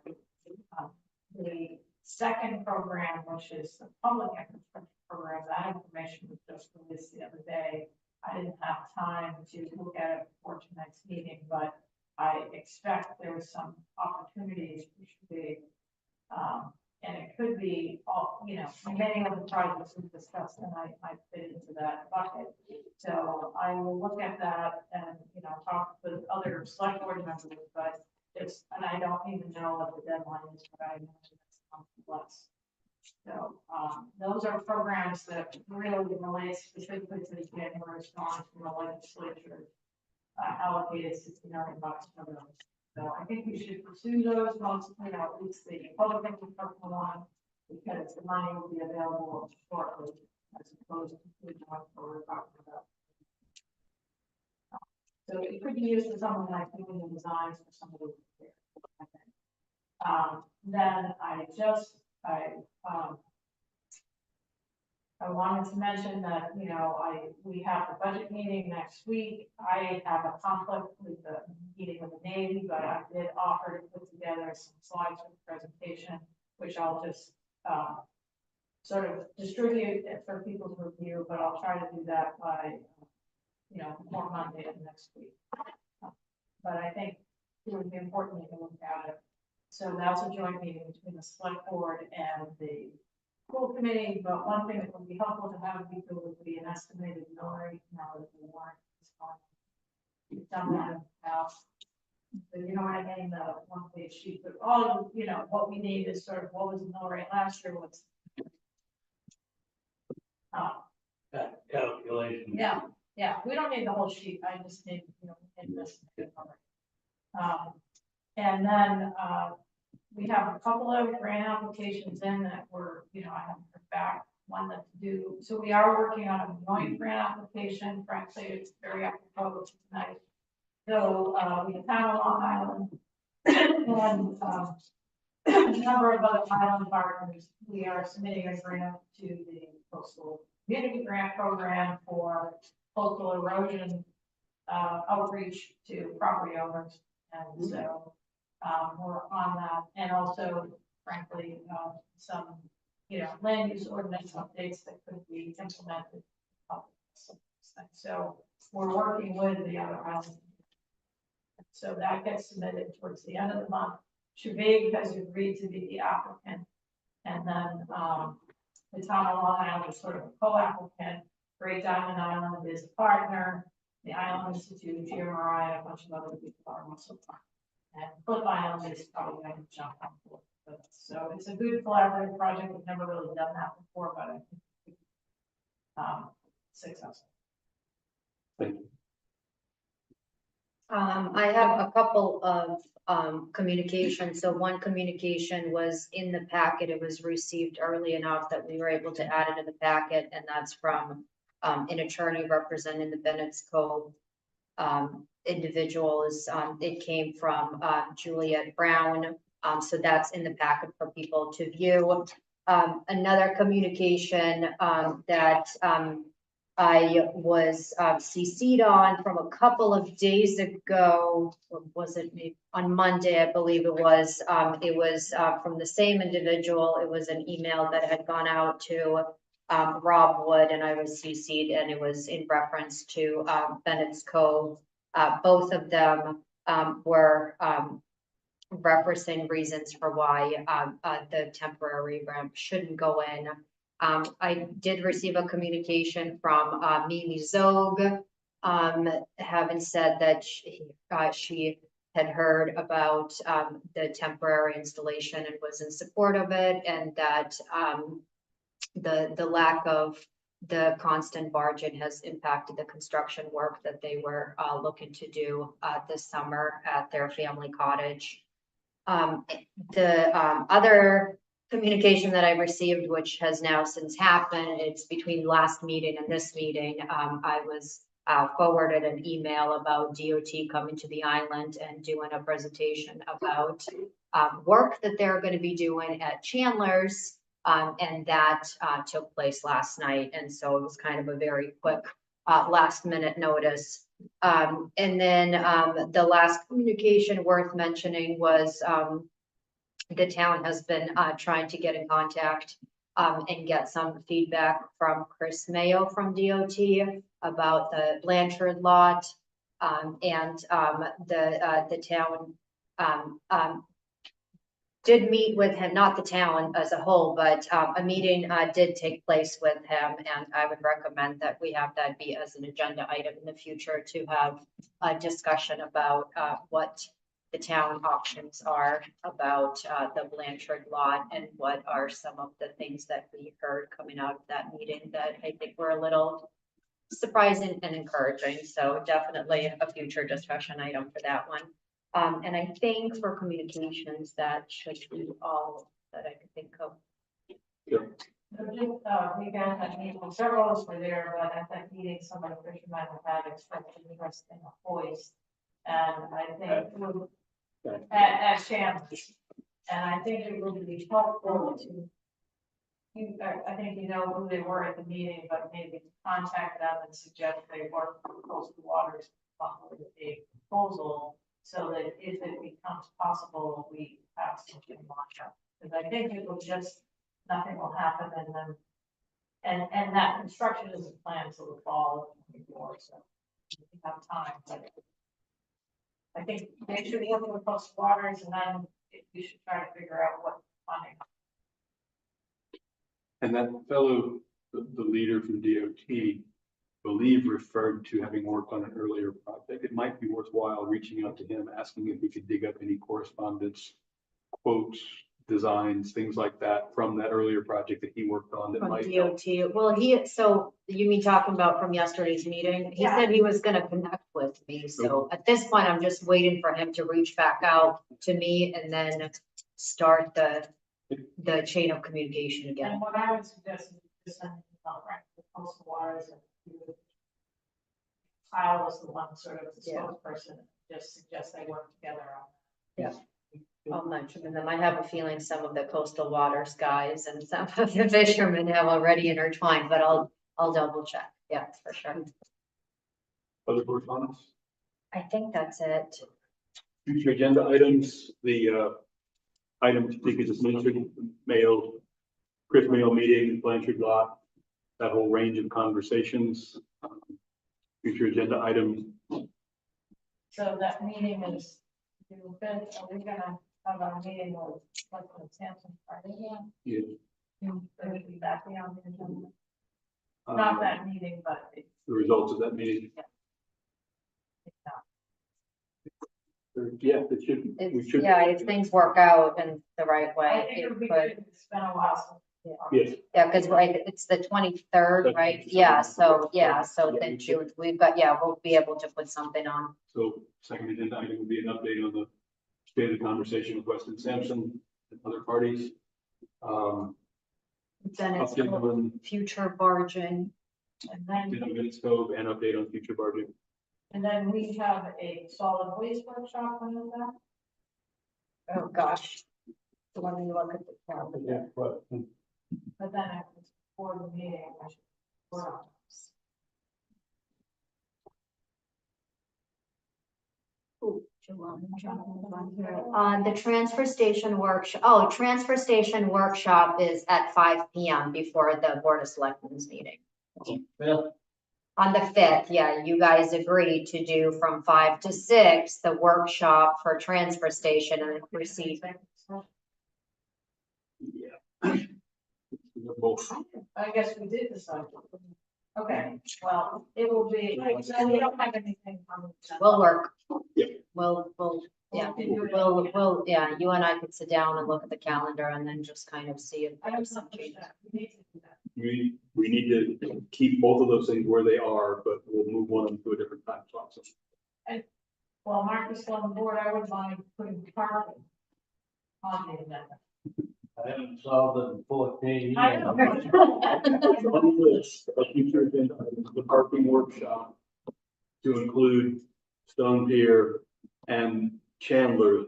The second program, which is the public infrastructure program, that information was just released the other day. I didn't have time to look at it before tonight's meeting, but I expect there's some opportunities which should be, and it could be all, many of the projects we've discussed, and I fit into that bucket. So I will look at that and, talk with other select board members, but and I don't even know what the deadline is, but I imagine it's a month less. So, those are programs that really relate specifically to the January response from the legislature, allocated $60 million for those. So I think we should pursue those most, at least the public infrastructure one, because the money will be available shortly, as opposed to what we're talking about. So it could be used for something like doing the designs for some of those. Then I wanted to mention that, we have the budget meeting next week. I have a conflict with the meeting of the Navy, but I did offer to put together some slides for the presentation, which I'll just sort of distribute it for people's review, but I'll try to do that by, before Monday of next week. But I think it would be important to look at it. So that's a joint meeting between the select board and the school committee, but one thing that would be helpful to have people would be an estimated mill rate now that the warrant is on. We've done that in the past. So you know what I mean, the one-page sheet, but all, what we need is sort of what was the mill rate last year, what's That calculation. Yeah, we don't need the whole sheet, I just need, in this. And then, we have a couple of grant applications in that were, I haven't heard back, one that's due. So we are working on a joint grant application, frankly, it's very apropos tonight. So, we have found Long Island and, a number of other island partners. We are submitting a grant to the coastal community grant program for coastal erosion, outreach to property owners. And so, we're on that, and also, frankly, some, land use ordinance updates that could be implemented. So we're working with the other islands. So that gets submitted towards the end of the month. Shabig has agreed to be the applicant, and then the town of Long Island is sort of a co-applicant, Great Diamond Island is a partner, the Island Institute, GMRI, a bunch of other people are also partners. And Cliff Island is probably going to jump on board. So it's a good collaborative project. We've never really done that before, but I think successful. Thank you. I have a couple of communications. So one communication was in the packet. It was received early enough that we were able to add it in the packet, and that's from an attorney representing the Bennett's Cove individuals. It came from Juliet Brown. So that's in the packet for people to view. Another communication that I was CC'd on from a couple of days ago, or was it maybe on Monday, I believe it was. It was from the same individual. It was an email that had gone out to Rob Wood, and I was CC'd, and it was in reference to Bennett's Cove. Both of them were referencing reasons for why the temporary ramp shouldn't go in. I did receive a communication from Mimi Zog, having said that she had heard about the temporary installation and was in support of it, and that the lack of the constant barging has impacted the construction work that they were looking to do this summer at their family cottage. The other communication that I received, which has now since happened, it's between last meeting and this meeting. I was forwarded an email about DOT coming to the island and doing a presentation about work that they're going to be doing at Chandler's. And that took place last night. And so it was kind of a very quick last minute notice. And then the last communication worth mentioning was the town has been trying to get in contact and get some feedback from Chris Mayo from DOT about the Blanchard lot. And the town did meet with him, not the town as a whole, but a meeting did take place with him. And I would recommend that we have that be as an agenda item in the future to have a discussion about what the town options are about the Blanchard lot, and what are some of the things that we heard coming out of that meeting that I think were a little surprising and encouraging. So definitely a future discussion item for that one. And I think for communications, that should be all that I could think of. Sure. So just, we got that meeting, several of us were there, but at that meeting, some of the fishermen had expressed interest in a hoist. And I think at Chandler's, and I think it would be helpful to, I think you know who they were at the meeting, but maybe contact them and suggest they work with coastal waters with a proposal, so that if it becomes possible, we have something lined up. Because I think it will just, nothing will happen, and then, and that construction isn't planned till the fall of 24, so we have time. But I think they should be able to post waters, and then we should try to figure out what funding. And that fellow, the leader from DOT, believe referred to having worked on an earlier project. It might be worthwhile reaching out to him, asking if he could dig up any correspondence, quotes, designs, things like that from that earlier project that he worked on that From might help. DOT, well, so you mean talking about from yesterday's meeting? He said he was gonna connect with me, so at this point, I'm just waiting for him to reach back out to me and then start the chain of communication again. And what I would suggest is just send the coastal waters, and Kyle was the one sort of the spokesperson, just suggest they work together on. Yeah. I'll mention them. I have a feeling some of the coastal waters guys and some of the fishermen have already intertwined, but I'll double check. Yeah, for sure. Other correspondence? I think that's it. Future agenda items, the item to think is just mentioned, Mayo, Chris Mayo meeting, Blanchard lot, that whole range of conversations. Future agenda item. So that meeting is, are we gonna have our meeting with Selectmen Sampson Friday? Yeah. It'll be back on the agenda. Um, Not that meeting, but it's The results of that meeting. not. Yeah, it should, we It's, should. yeah, if things work out in the right I way, think it it would be could. good. It's been a while since. Yes, Yeah, because right, it's the 23rd, right? Yeah, so then June, we've got, yeah, we'll be able to put something on. so second agenda item will be an update on the state of the conversation with Weston Sampson and other parties. Then it's Update on future barging. And then, minutes code and update on future bargaining. and then we have a solid waste workshop on that, Oh, gosh. So let me look at the calendar. Yeah, but but then I was for the meeting, I should. work on this. The transfer station transfer station workshop is at 5 PM before the Board of Selectmen's meeting. yeah, On the 5th, yeah, you guys agreed to do from 5 to 6, the workshop for transfer station and receive. Yeah. They're both. I guess we did decide. Okay, well, it will be, so we don't have anything on the. agenda. Will work. Yeah. Yeah, We can do it. yeah, you and I could sit down and look at the calendar and then just kind of see if I there's don't some changes. that. We need to do that. We need to keep both of those things where they are, but we'll move one of them to a different time slot. So Well, Marcus on the board, I would mind putting parking on the agenda. I haven't solved it in 14 I years. know. on the list of future agenda items, the parking workshop to include Stone Pier and Chandler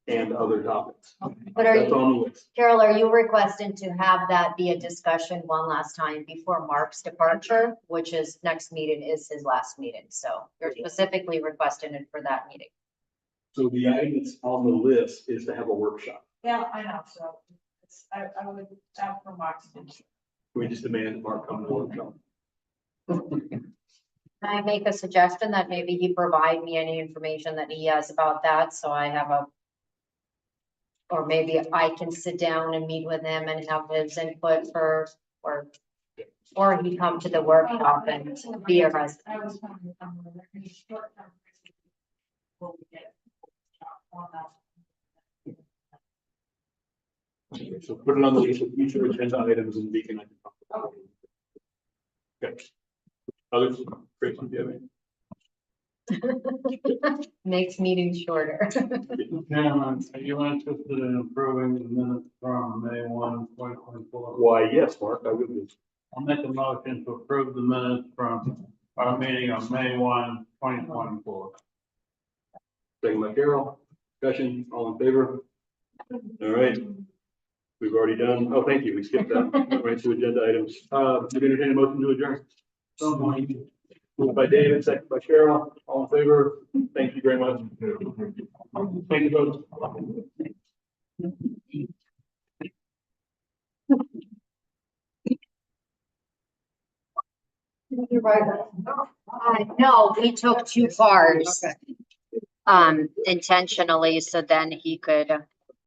and other topics. But are That's you, on the list. Carol, are you requesting to have that be a discussion one last time before Mark's departure, which is next meeting is his last meeting, so you're specifically requesting it for that meeting? So the item that's on the list is to have a workshop. Yeah, I know, so it's, I would ask for Mark's. We just demand that Mark come to the workshop. Can I make a suggestion that maybe he provide me any information that he has about that, so I have or maybe I can sit down and meet with him and have his input or he come to the workshop and be a resident. I was wondering if I'm gonna any short term. Will we get? On that. So put it on the list of future agenda items and Beacon. I can talk about it. Okay. Others, Chris, do you have any? Makes meetings shorter. Chairman, are you interested in approving the minutes from May 1, 2024? Why, yes, Mark, I would be. I'll make a motion to approve the minutes from our meeting on May 1, 2024. Second by Carol, discussion, all in favor? All right. We've already done, oh, thank you, we skipped that, went right to agenda items. Did you entertain a motion to adjourn? So moved. Moved by David, second by Cheryl, all in favor? Thank you very much. Thank you both. You're right. No, we took two cards. Intentionally, so then he could